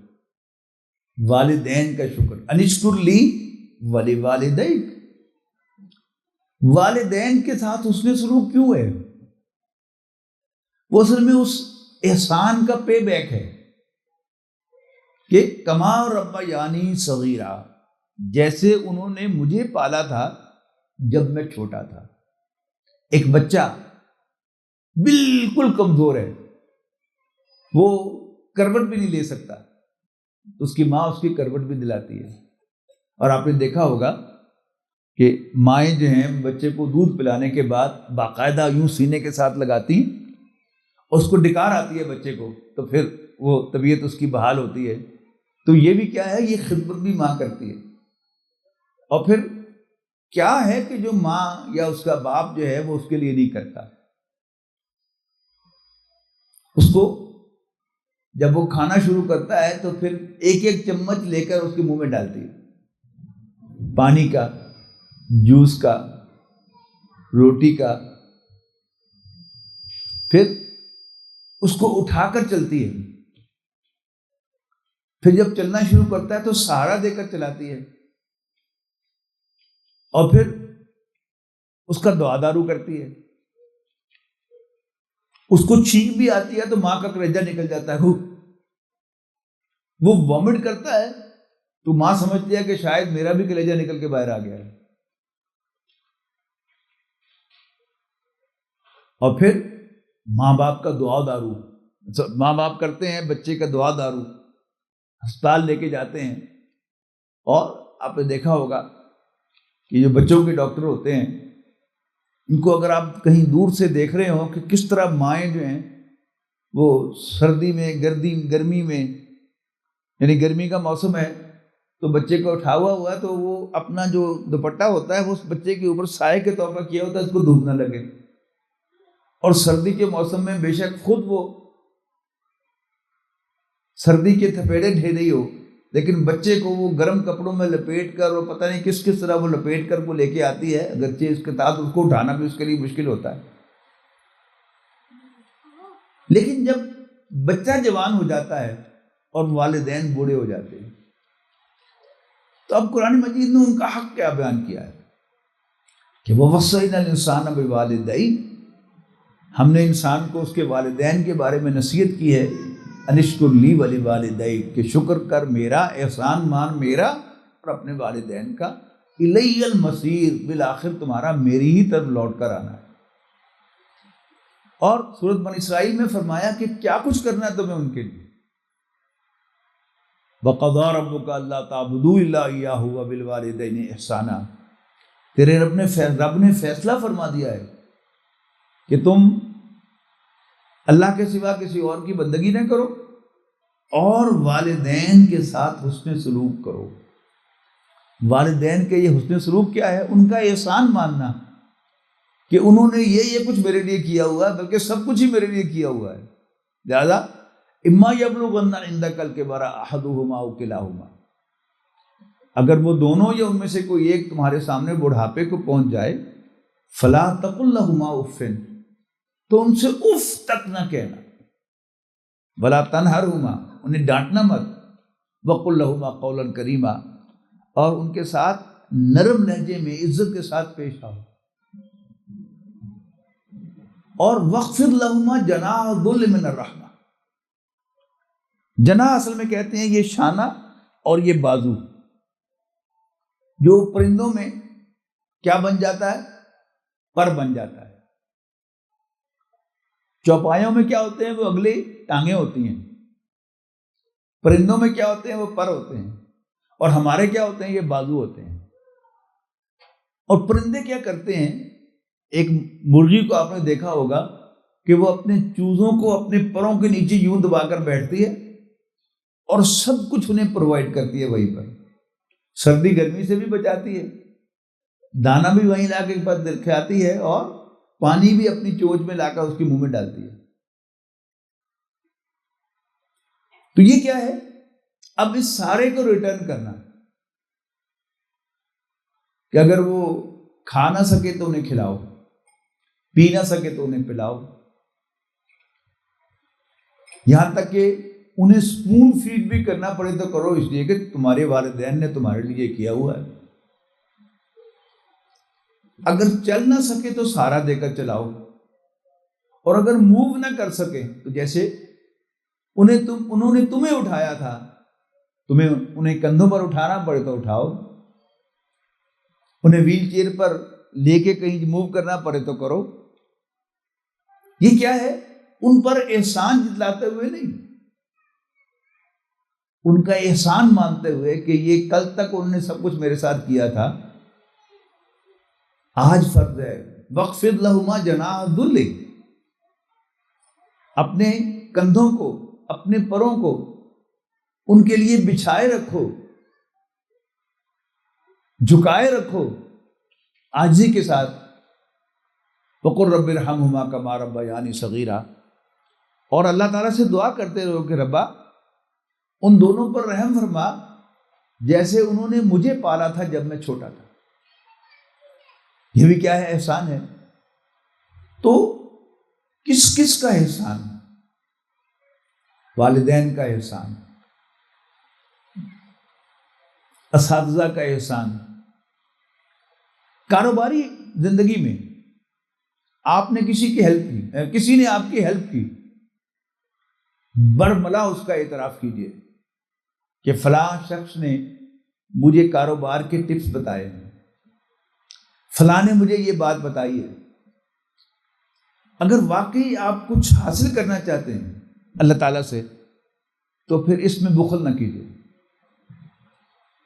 والدین کا شکر۔ انشکر لی ولوالدیک، والدین کے ساتھ حسن سلوک کیوں ہے؟ وہ اصل میں اس احسان کا پے بیک ہے کہ کما ربیانی صغیرا، جیسے انہوں نے مجھے پالا تھا جب میں چھوٹا تھا۔ ایک بچہ بالکل کمزور ہے، وہ کروٹ بھی نہیں لے سکتا، تو اس کی ماں اس کی کروٹ بھی دلاتی ہے۔ اور آپ نے دیکھا ہوگا کہ مائیں جو ہیں بچے کو دودھ پلانے کے بعد باقاعدہ یوں سینے کے ساتھ لگاتی، اور اس کو ڈکار آتی ہے بچے کو، تو پھر وہ طبیعت اس کی بحال ہوتی ہے۔ تو یہ بھی کیا ہے، یہ خدمت بھی ماں کرتی ہے۔ اور پھر کیا ہے کہ جو ماں یا اس کا باپ جو ہے وہ اس کے لیے نہیں کرتا، اس کو جب وہ کھانا شروع کرتا ہے تو پھر ایک ایک چمچ لے کر اس کے منہ میں ڈالتی ہے، پانی کا، جوس کا، روٹی کا، پھر اس کو اٹھا کر چلتی ہے، پھر جب چلنا شروع کرتا ہے تو سہارا دے کر چلاتی ہے، اور پھر اس کا دعا دارو کرتی ہے۔ اس کو چھینک بھی آتی ہے تو ماں کا کلیجہ نکل جاتا ہے، وہ وامٹ کرتا ہے تو ماں سمجھتی ہے کہ شاید میرا بھی کلیجہ نکل کے باہر آ گیا ہے۔ اور پھر ماں باپ کا دعا دارو، ماں باپ کرتے ہیں بچے کا دعا دارو، ہسپتال لے کے جاتے ہیں۔ اور آپ نے دیکھا ہوگا کہ جو بچوں کے ڈاکٹر ہوتے ہیں ان کو اگر آپ کہیں دور سے دیکھ رہے ہوں کہ کس طرح مائیں جو ہیں وہ سردی میں، گرمی میں، یعنی گرمی کا موسم ہے تو بچے کو اٹھا ہوا ہے تو وہ اپنا جو دوپٹہ ہوتا ہے وہ اس بچے کے اوپر سائے کے طور پر کیا ہوتا ہے اس کو دھوپ نہ لگے۔ اور سردی کے موسم میں بے شک خود وہ سردی کے تھپیڑے ڈھے رہی ہو، لیکن بچے کو وہ گرم کپڑوں میں لپیٹ کر، اور پتہ نہیں کس طرح وہ لپیٹ کر وہ لے کے آتی ہے، اگرچہ اس کے ساتھ اس کو اٹھانا بھی اس کے لیے مشکل ہوتا ہے۔ لیکن جب بچہ جوان ہو جاتا ہے اور والدین بوڑھے ہو جاتے ہیں تو اب قرآن مجید نے ان کا حق کیا بیان کیا ہے کہ وَوَصَّيْنَا الْإِنسَانَ بِوَالِدَيْهِ، ہم نے انسان کو اس کے والدین کے بارے میں نصیحت کی ہے، انشکر لی وَلِوَالِدَيْكَ، کہ شکر کر میرا، احسان مان میرا اور اپنے والدین کا، اِلَيَّ الْمَصِيرُ، بالآخر تمہارا میری ہی طرف لوٹ کر آنا ہے۔ اور سورۃ بنی اسرائیل میں فرمایا کہ کیا کچھ کرنا ہے تمہیں ان کے لیے، وَقَضَىٰ رَبُّكَ أَلَّا تَعْبُدُوا إِلَّا إِيَّاهُ وَبِالْوَالِدَيْنِ إِحْسَانًا، تیرے رب نے فیصلہ فرما دیا ہے کہ تم اللہ کے سوا کسی اور کی بندگی نہ کرو اور والدین کے ساتھ حسن سلوک کرو۔ والدین کے یہ حسن سلوک کیا ہے؟ ان کا احسان ماننا کہ انہوں نے یہ کچھ میرے لیے کیا ہوا ہے، بلکہ سب کچھ ہی میرے لیے کیا ہوا ہے، لہذا اما یبلغن عندک الکبر احدہما او کلاہما، اگر وہ دونوں یا ان میں سے کوئی ایک تمہارے سامنے بڑھاپے کو پہنچ جائے، فلا تقل لہما اف، تو ان سے اف تک نہ کہنا، ولا تنہرہما، انہیں ڈانٹنا مت، وقل لہما قولا کریما، اور ان کے ساتھ نرم لہجے میں عزت کے ساتھ پیش آؤ، اور وَاخْفِضْ لَهُمَا جَنَاحَ الذُّلِّ مِنَ الرَّحْمَةِ، جناح اصل میں کہتے ہیں یہ شانہ اور یہ بازو، جو پرندوں میں کیا بن جاتا ہے؟ پر بن جاتا ہے۔ چوپایوں میں کیا ہوتے ہیں؟ وہ اگلی ٹانگیں ہوتی ہیں۔ پرندوں میں کیا ہوتے ہیں؟ وہ پر ہوتے ہیں، اور ہمارے کیا ہوتے ہیں؟ یہ بازو ہوتے ہیں۔ اور پرندے کیا کرتے ہیں ایک مرغی کو آپ نے دیکھا ہوگا کہ وہ اپنے چوزوں کو اپنے پروں کے نیچے یوں دبا کر بیٹھتی ہے اور سب کچھ انہیں پرووائڈ کرتی ہے وہیں پر، سردی گرمی سے بھی بچاتی ہے، دانا بھی وہیں لا کے پاس کھاتی ہے، اور پانی بھی اپنی چونچ میں لا کر اس کے منہ میں ڈالتی ہے۔ تو یہ کیا ہے؟ اب اس سارے کو ریٹرن کرنا کہ اگر وہ کھا نہ سکے تو انہیں کھلاؤ، پی نہ سکے تو انہیں پلاؤ، یہاں تک کہ انہیں سپون فیڈ بھی کرنا پڑے تو کرو، اس لیے کہ تمہارے والدین نے تمہارے لیے کیا ہوا ہے۔ اگر چل نہ سکے تو سہارا دے کر چلاؤ، اور اگر موو نہ کر سکے تو جیسے انہوں نے تمہیں اٹھایا تھا، انہیں کندھوں پر اٹھانا پڑے تو اٹھاؤ، انہیں ویل چیئر پر لے کے کہیں موو کرنا پڑے تو کرو۔ یہ کیا ہے؟ ان پر احسان جتلاتے ہوئے نہیں، ان کا احسان مانتے ہوئے کہ یہ کل تک انہوں نے سب کچھ میرے ساتھ کیا تھا، آج فرض ہے وَاخْفِضْ لَهُمَا جَنَاحَ الذُّلِّ، اپنے کندھوں کو، اپنے پروں کو ان کے لیے بچھائے رکھو، جھکائے رکھو عاجزی کے ساتھ۔ وَقُلْ رَبِّ ارْحَمْهُمَا كَمَا رَبَّيَانِي صَغِيرًا، اور اللہ تعالیٰ سے دعا کرتے رہو کہ ربا ان دونوں پر رحم فرما جیسے انہوں نے مجھے پالا تھا جب میں چھوٹا تھا۔ یہ بھی کیا ہے؟ احسان ہے۔ تو کس کس کا احسان؟ والدین کا احسان، اساتذہ کا احسان، کاروباری زندگی میں آپ نے کسی کی ہیلپ کی، کسی نے آپ کی ہیلپ کی، برملا اس کا اعتراف کیجئے کہ فلاں شخص نے مجھے کاروبار کے ٹپس بتائے، فلاں نے مجھے یہ بات بتائی ہے۔ اگر واقعی آپ کچھ حاصل کرنا چاہتے ہیں اللہ تعالیٰ سے تو پھر اس میں بخل نہ کیجیے،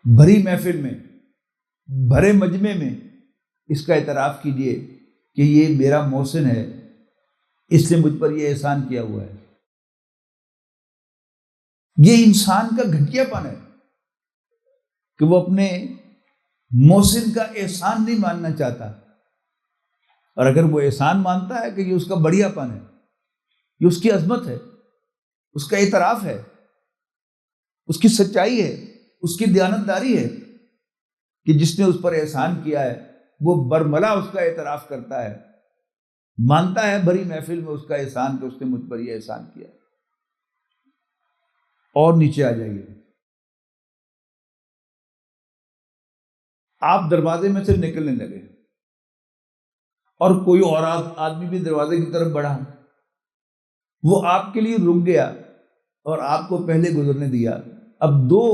بھری محفل میں، بھرے مجمع میں اس کا اعتراف کیجیے کہ یہ میرا محسن ہے، اس نے مجھ پر یہ احسان کیا ہوا ہے۔ یہ انسان کا گھٹیا پن ہے کہ وہ اپنے محسن کا احسان نہیں ماننا چاہتا، اور اگر وہ احسان مانتا ہے کہ یہ اس کا بڑھیا پن ہے، یہ اس کی عظمت ہے، اس کا اعتراف ہے، اس کی سچائی ہے، اس کی دیانتداری ہے کہ جس نے اس پر احسان کیا ہے وہ برملا اس کا اعتراف کرتا ہے، مانتا ہے بھری محفل میں اس کا احسان کہ اس نے مجھ پر یہ احسان کیا ہے۔ اور نیچے آ جائیے، آپ دروازے میں سے نکلنے لگے اور کوئی اور آدمی بھی دروازے کی طرف بڑھا، وہ آپ کے لیے رک گیا اور آپ کو پہلے گزرنے دیا۔ اب دو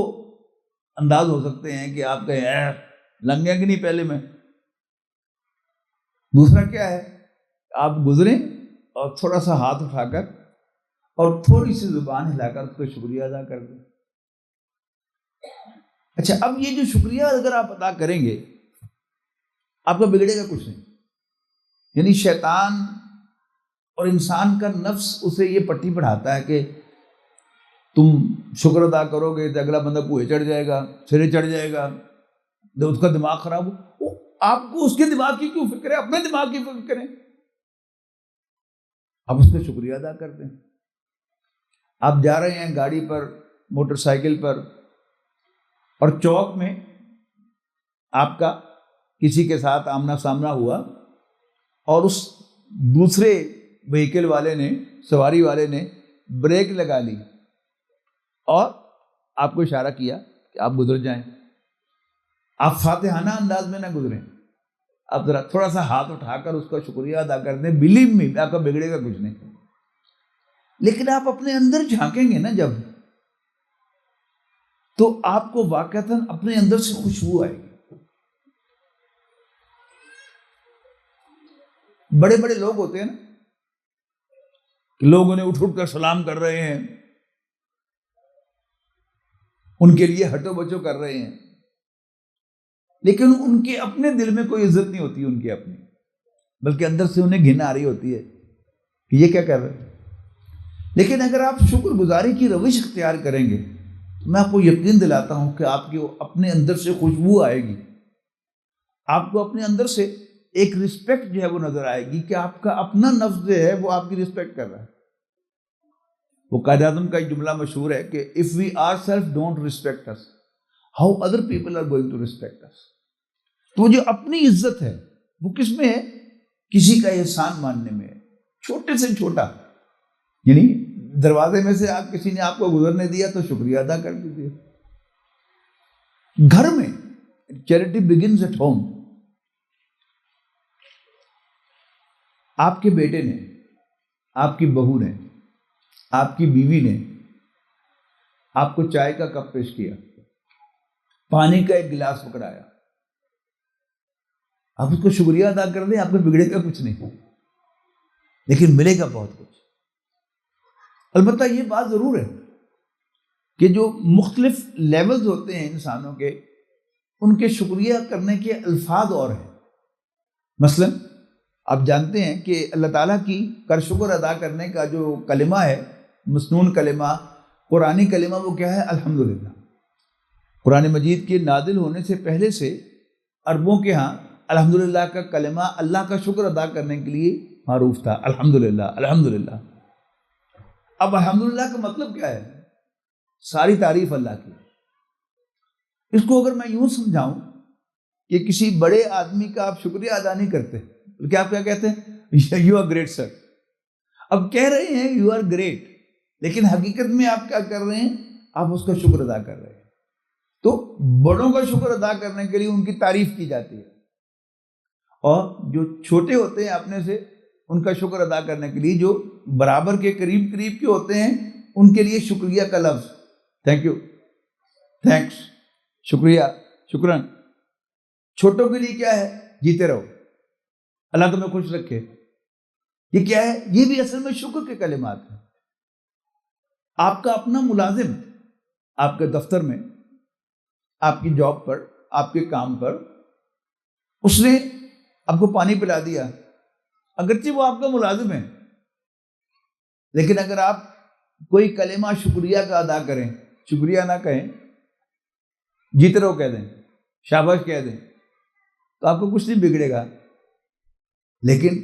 انداز ہو سکتے ہیں کہ آپ کہیں اے لنگے کہ نہیں پہلے میں، دوسرا کیا ہے آپ گزریں اور تھوڑا سا ہاتھ اٹھا کر اور تھوڑی سی زبان ہلا کر اس کو شکریہ ادا کر دیں۔ اچھا، اب یہ جو شکریہ اگر آپ ادا کریں گے آپ کا بگڑے گا کچھ نہیں، یعنی شیطان اور انسان کا نفس اسے یہ پٹی پڑھاتا ہے کہ تم شکر ادا کرو گے تو اگلا بندہ کوہے چڑھ جائے گا، سرے چڑھ جائے گا، تو اس کا دماغ خراب ہو۔ آپ کو اس کے دماغ کی کیوں فکر ہے؟ اپنے دماغ کی فکر کریں، آپ اس کا شکریہ ادا کرتے ہیں۔ آپ جا رہے ہیں گاڑی پر، موٹر سائیکل پر، اور چوک میں آپ کا کسی کے ساتھ آمنا سامنا ہوا اور اس دوسرے وہیکل والے نے، سواری والے نے بریک لگا لی اور آپ کو اشارہ کیا کہ آپ گزر جائیں۔ آپ فاتحانہ انداز میں نہ گزریں، آپ ذرا تھوڑا سا ہاتھ اٹھا کر اس کا شکریہ ادا کر دیں، بلیو می آپ کا بگڑے گا کچھ نہیں۔ لیکن آپ اپنے اندر جھانکیں گے نا جب، تو آپ کو واقعتاً اپنے اندر سے خوشبو آئے گی۔ بڑے بڑے لوگ ہوتے ہیں نا کہ لوگ انہیں اٹھ کر سلام کر رہے ہیں، ان کے لیے ہٹو بچو کر رہے ہیں، لیکن ان کے اپنے دل میں کوئی عزت نہیں ہوتی ان کے اپنی۔ بلکہ اندر سے انہیں گھن آ رہی ہوتی ہے کہ یہ کیا کر رہے ہیں۔ لیکن اگر آپ شکر گزاری کی روش اختیار کریں گے تو میں آپ کو یقین دلاتا ہوں کہ آپ کی اپنے اندر سے خوشبو آئے گی، آپ کو اپنے اندر سے ایک رسپیکٹ جو ہے وہ نظر آئے گی کہ آپ کا اپنا نفس جو ہے وہ آپ کی رسپیکٹ کر رہا ہے۔ وہ قائد اعظم کا ایک جملہ مشہور ہے کہ if we ourselves don't respect us, how other people are going to respect us۔ تو وہ جو اپنی عزت ہے وہ کس میں ہے؟ کسی کا احسان ماننے میں ہے، چھوٹے سے چھوٹا، یعنی دروازے میں سے آپ کسی نے آپ کو گزرنے دیا تو شکریہ ادا کر دیجیے۔ گھر میں چیریٹی بگنز ایٹ ہوم۔ آپ کے بیٹے نے، آپ کی بہو نے، آپ کی بیوی نے آپ کو چائے کا کپ پیش کیا، پانی کا ایک گلاس پکڑایا، آپ اس کو شکریہ ادا کر دیں، آپ کو بگڑے گا کچھ نہیں، لیکن ملے گا بہت کچھ۔ البتہ یہ بات ضرور ہے کہ جو مختلف لیولز ہوتے ہیں انسانوں کے، ان کے شکریہ کرنے کے الفاظ اور ہیں۔ مثلا آپ جانتے ہیں کہ اللہ تعالیٰ کی کر شکر ادا کرنے کا جو کلمہ ہے، مسنون کلمہ، قرآنی کلمہ، وہ کیا ہے؟ الحمدللہ۔ قرآن مجید کے نازل ہونے سے پہلے سے عربوں کے ہاں الحمدللہ کا کلمہ اللہ کا شکر ادا کرنے کے لیے معروف تھا، الحمدللہ الحمدللہ۔ اب الحمدللہ کا مطلب کیا ہے؟ ساری تعریف اللہ کی۔ اس کو اگر میں یوں سمجھاؤں کہ کسی بڑے آدمی کا آپ شکریہ ادا نہیں کرتے، بلکہ آپ کیا کہتے ہیں؟ یو آر گریٹ سر۔ اب کہہ رہے ہیں یو آر گریٹ، لیکن حقیقت میں آپ کیا کر رہے ہیں؟ آپ اس کا شکر ادا کر رہے ہیں۔ تو بڑوں کا شکر ادا کرنے کے لیے ان کی تعریف کی جاتی ہے، اور جو چھوٹے ہوتے ہیں اپنے سے، ان کا شکر ادا کرنے کے لیے جو برابر کے قریب کے ہوتے ہیں، ان کے لیے شکریہ کا لفظ تھینک یو، تھینکس، شکریہ، شکران۔ چھوٹوں کے لیے کیا ہے؟ جیتے رہو، اللہ تمہیں خوش رکھے۔ یہ کیا ہے؟ یہ بھی اصل میں شکر کے کلمات ہیں۔ آپ کا اپنا ملازم آپ کے دفتر میں، آپ کی جاب پر، آپ کے کام پر، اس نے آپ کو پانی پلا دیا، اگرچہ وہ آپ کا ملازم ہے، لیکن اگر آپ کوئی کلمہ شکریہ کا ادا کریں، شکریہ نہ کہیں، جیتے رہو کہہ دیں، شاباش کہہ دیں، تو آپ کو کچھ نہیں بگڑے گا، لیکن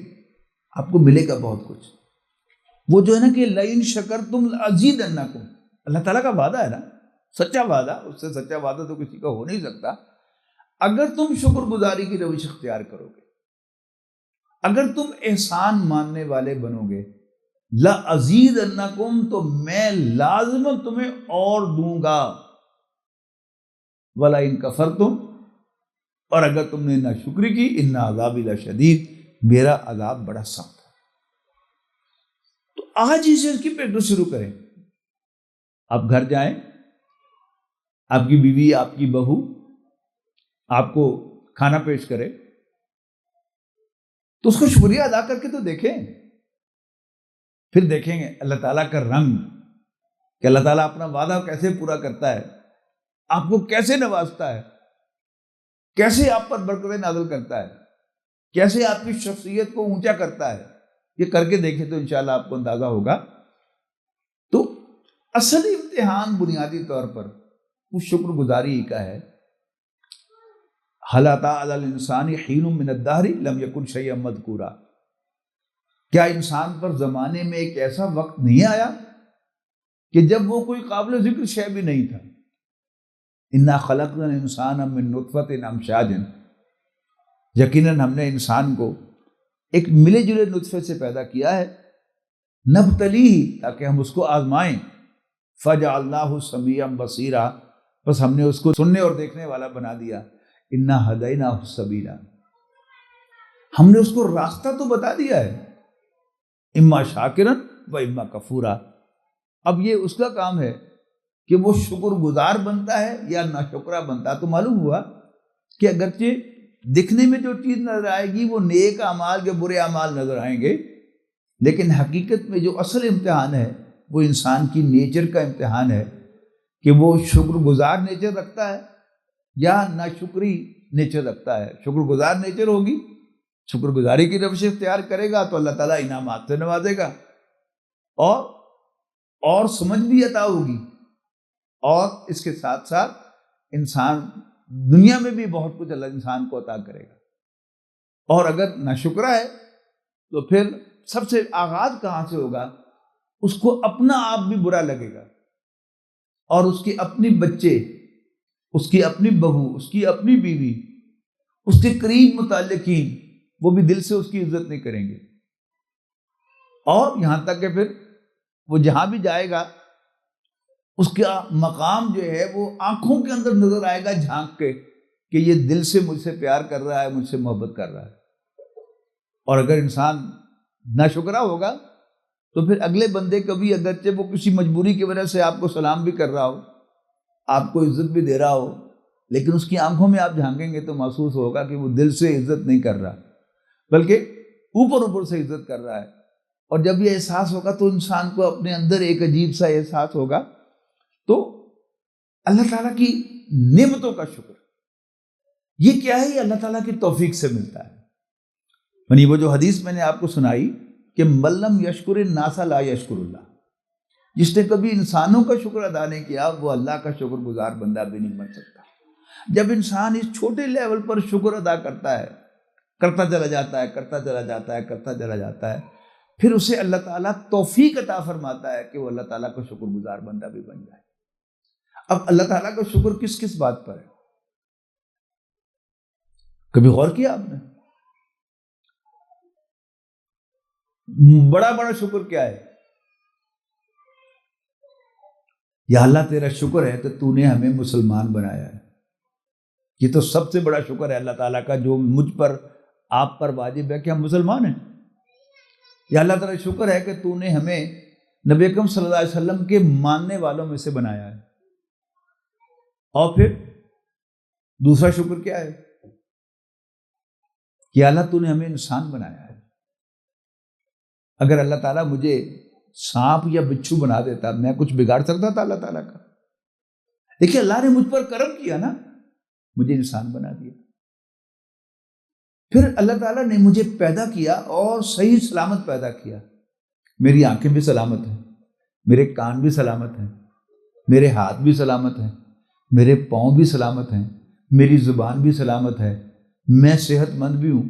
آپ کو ملے گا بہت کچھ۔ وہ جو ہے نا کہ لئن شکرتم لازیدنکم، اللہ تعالیٰ کا وعدہ ہے نا، سچا وعدہ، اس سے سچا وعدہ تو کسی کا ہو نہیں سکتا۔ اگر تم شکر گزاری کی روش اختیار کرو گے، اگر تم احسان ماننے والے بنو گے، لازیدنکم، تو میں لازم تمہیں اور دوں گا، وَلَئِن کَفَرْتُمْ، اور اگر تم نے ناشکری کی، اِنَّ عَذَابِی لَشَدِیدٌ، میرا عذاب بڑا سخت ہے۔ تو آج ہی سے اس کی پریکٹس شروع کریں۔ آپ گھر جائیں، آپ کی بیوی، آپ کی بہو آپ کو کھانا پیش کرے تو اس کو شکریہ ادا کر کے تو دیکھیں، پھر دیکھیں گے اللہ تعالیٰ کا رنگ، کہ اللہ تعالیٰ اپنا وعدہ کیسے پورا کرتا ہے، آپ کو کیسے نوازتا ہے، کیسے آپ پر برکتیں نازل کرتا ہے، کیسے آپ کی شخصیت کو اونچا کرتا ہے۔ یہ کر کے دیکھیں تو انشاءاللہ آپ کو اندازہ ہوگا۔ تو اصل امتحان بنیادی طور پر وہ شکر گزاری کا ہے۔ هل أتى على الإنسان حين من الدهر لم يكن شيئا مذكورا، کیا انسان پر زمانے میں ایک ایسا وقت نہیں آیا کہ جب وہ کوئی قابل ذکر شے بھی نہیں تھا؟ انا خلقنا الانسان من نطفة امشاج، یقیناً ہم نے انسان کو ایک ملے جلے نطفے سے پیدا کیا ہے، نبتلیہ، تاکہ ہم اس کو آزمائیں، فجعلناہ سمیعا بصیرا، بس ہم نے اس کو سننے اور دیکھنے والا بنا دیا، انا ہدیناہ السبیلا، ہم نے اس کو راستہ تو بتا دیا ہے، اما شاکرا و اما کفورا۔ اب یہ اس کا کام ہے کہ وہ شکر گزار بنتا ہے یا ناشکرہ بنتا ہے۔ تو معلوم ہوا کہ اگرچہ دکھنے میں جو چیز نظر آئے گی وہ نیک اعمال یا برے اعمال نظر آئیں گے، لیکن حقیقت میں جو اصل امتحان ہے وہ انسان کی نیچر کا امتحان ہے کہ وہ شکر گزار نیچر رکھتا ہے یا ناشکری نیچر رکھتا ہے۔ شکر گزار نیچر ہوگی شکر گزاری کی روش اختیار کرے گا تو اللہ تعالیٰ انعامات سے نوازے گا، اور سمجھ بھی عطا ہوگی، اور اس کے ساتھ ساتھ انسان دنیا میں بھی بہت کچھ اللہ انسان کو عطا کرے گا۔ اور اگر ناشکرا ہے تو پھر سب سے آغاز کہاں سے ہوگا؟ اس کو اپنا آپ بھی برا لگے گا، اور اس کے اپنے بچے، اس کی اپنی بہو، اس کی اپنی بیوی، اس کے قریب متعلقین، وہ بھی دل سے اس کی عزت نہیں کریں گے، اور یہاں تک کہ پھر وہ جہاں بھی جائے گا اس کا مقام جو ہے وہ آنکھوں کے اندر نظر آئے گا جھانک کے کہ یہ دل سے مجھ سے پیار کر رہا ہے، مجھ سے محبت کر رہا ہے۔ اور اگر انسان ناشکرا ہوگا تو پھر اگلے بندے کبھی اگرچہ وہ کسی مجبوری کی وجہ سے آپ کو سلام بھی کر رہا ہو، آپ کو عزت بھی دے رہا ہو، لیکن اس کی آنکھوں میں آپ جھانکیں گے تو محسوس ہوگا کہ وہ دل سے عزت نہیں کر رہا، بلکہ اوپر سے عزت کر رہا ہے۔ اور جب یہ احساس ہوگا تو انسان کو اپنے اندر ایک عجیب سا احساس ہوگا، تو اللہ تعالیٰ کی نعمتوں کا شکر یہ کیا ہے؟ یہ اللہ تعالیٰ کی توفیق سے ملتا ہے۔ یعنی وہ جو حدیث میں نے آپ کو سنائی کہ ملم یشکر الناس لا یشکر اللہ، جس نے کبھی انسانوں کا شکر ادا نہیں کیا وہ اللہ کا شکر گزار بندہ بھی نہیں بن سکتا۔ جب انسان اس چھوٹے لیول پر شکر ادا کرتا ہے، کرتا چلا جاتا ہے، کرتا چلا جاتا ہے، کرتا چلا جاتا ہے، پھر اسے اللہ تعالیٰ توفیق عطا فرماتا ہے کہ وہ اللہ تعالیٰ کا شکر گزار بندہ بھی بن جائے۔ اب اللہ تعالیٰ کا شکر کس کس بات پر ہے؟ کبھی غور کیا آپ نے؟ بڑا بڑا شکر کیا ہے؟ یا اللہ تیرا شکر ہے کہ تو نے ہمیں مسلمان بنایا ہے۔ یہ تو سب سے بڑا شکر ہے اللہ تعالیٰ کا جو مجھ پر، آپ پر واجب ہے کہ ہم مسلمان ہیں۔ یا اللہ تعالیٰ شکر ہے کہ تو نے ہمیں نبی اکرم صلی اللہ علیہ وسلم کے ماننے والوں میں سے بنایا ہے۔ اور پھر دوسرا شکر کیا ہے؟ کہ اللہ تو نے ہمیں انسان بنایا ہے۔ اگر اللہ تعالیٰ مجھے سانپ یا بچھو بنا دیتا میں کچھ بگاڑ سکتا تھا اللہ تعالیٰ کا؟ دیکھیے اللہ نے مجھ پر کرم کیا نا، مجھے انسان بنا دیا۔ پھر اللہ تعالیٰ نے مجھے پیدا کیا اور صحیح سلامت پیدا کیا۔ میری آنکھیں بھی سلامت ہیں، میرے کان بھی سلامت ہیں، میرے ہاتھ بھی سلامت ہیں، میرے پاؤں بھی سلامت ہیں، میری زبان بھی سلامت ہے، میں صحت مند بھی ہوں۔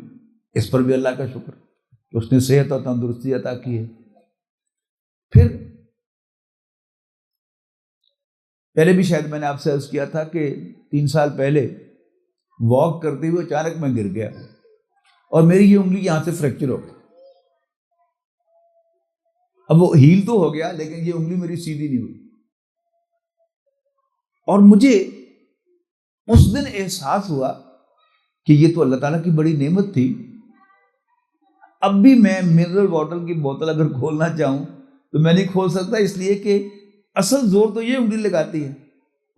اس پر بھی اللہ کا شکر کہ اس نے صحت اور تندرستی عطا کی ہے۔ پھر پہلے بھی شاید میں نے آپ سے عرض کیا تھا کہ 3 سال پہلے واک کرتے ہوئے اچانک میں گر گیا اور میری یہ انگلی یہاں سے فریکچر ہو گئی۔ اب وہ ہیل تو ہو گیا لیکن یہ انگلی میری سیدھی نہیں ہوئی، اور مجھے اس دن احساس ہوا کہ یہ تو اللہ تعالیٰ کی بڑی نعمت تھی۔ اب بھی میں منرل واٹر کی بوتل اگر کھولنا چاہوں تو میں نہیں کھول سکتا، اس لیے کہ اصل زور تو یہ انگلی لگاتی ہے،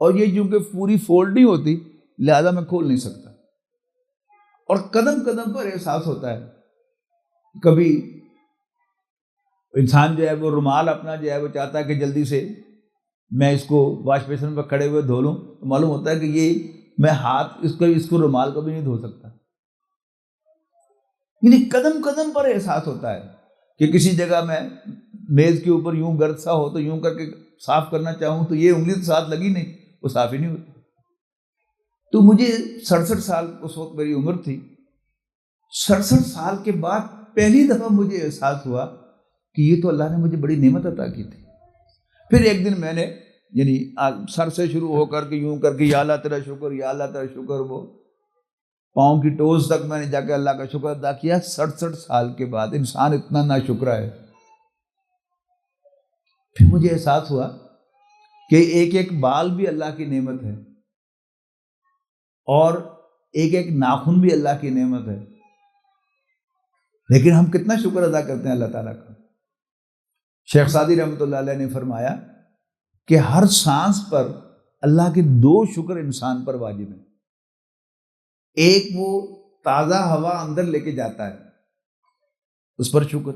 اور یہ چونکہ پوری فولڈ نہیں ہوتی لہذا میں کھول نہیں سکتا۔ اور قدم قدم پر احساس ہوتا ہے، کبھی انسان جو ہے وہ رومال اپنا جو ہے وہ چاہتا ہے کہ جلدی سے میں اس کو واش بیسن پر کھڑے ہوئے دھو لوں، تو معلوم ہوتا ہے کہ یہ میں ہاتھ اس کو رومال کو بھی نہیں دھو سکتا۔ یعنی قدم قدم پر احساس ہوتا ہے کہ کسی جگہ میں میز کے اوپر یوں گرد سا ہو تو یوں کر کے صاف کرنا چاہوں تو یہ انگلی تو ساتھ لگی نہیں، وہ صاف ہی نہیں ہوتی۔ تو مجھے 67 سال اس وقت میری عمر تھی، 67 سال کے بعد پہلی دفعہ مجھے احساس ہوا کہ یہ تو اللہ نے مجھے بڑی نعمت عطا کی تھی۔ پھر ایک دن میں نے یعنی سر سے شروع ہو کر کے یوں کر کے یا اللہ تیرا شکر، یا اللہ تیرا شکر، وہ پاؤں کی ٹوز تک میں نے جا کے اللہ کا شکر ادا کیا۔ 67 سال کے بعد انسان اتنا ناشکرا ہے۔ پھر مجھے احساس ہوا کہ ایک ایک بال بھی اللہ کی نعمت ہے، اور ایک ایک ناخن بھی اللہ کی نعمت ہے، لیکن ہم کتنا شکر ادا کرتے ہیں اللہ تعالیٰ کا۔ شیخ سعدی رحمۃ اللہ علیہ نے فرمایا کہ ہر سانس پر اللہ کے 2 شکر انسان پر واجب ہیں۔ ایک وہ تازہ ہوا اندر لے کے جاتا ہے، اس پر شکر،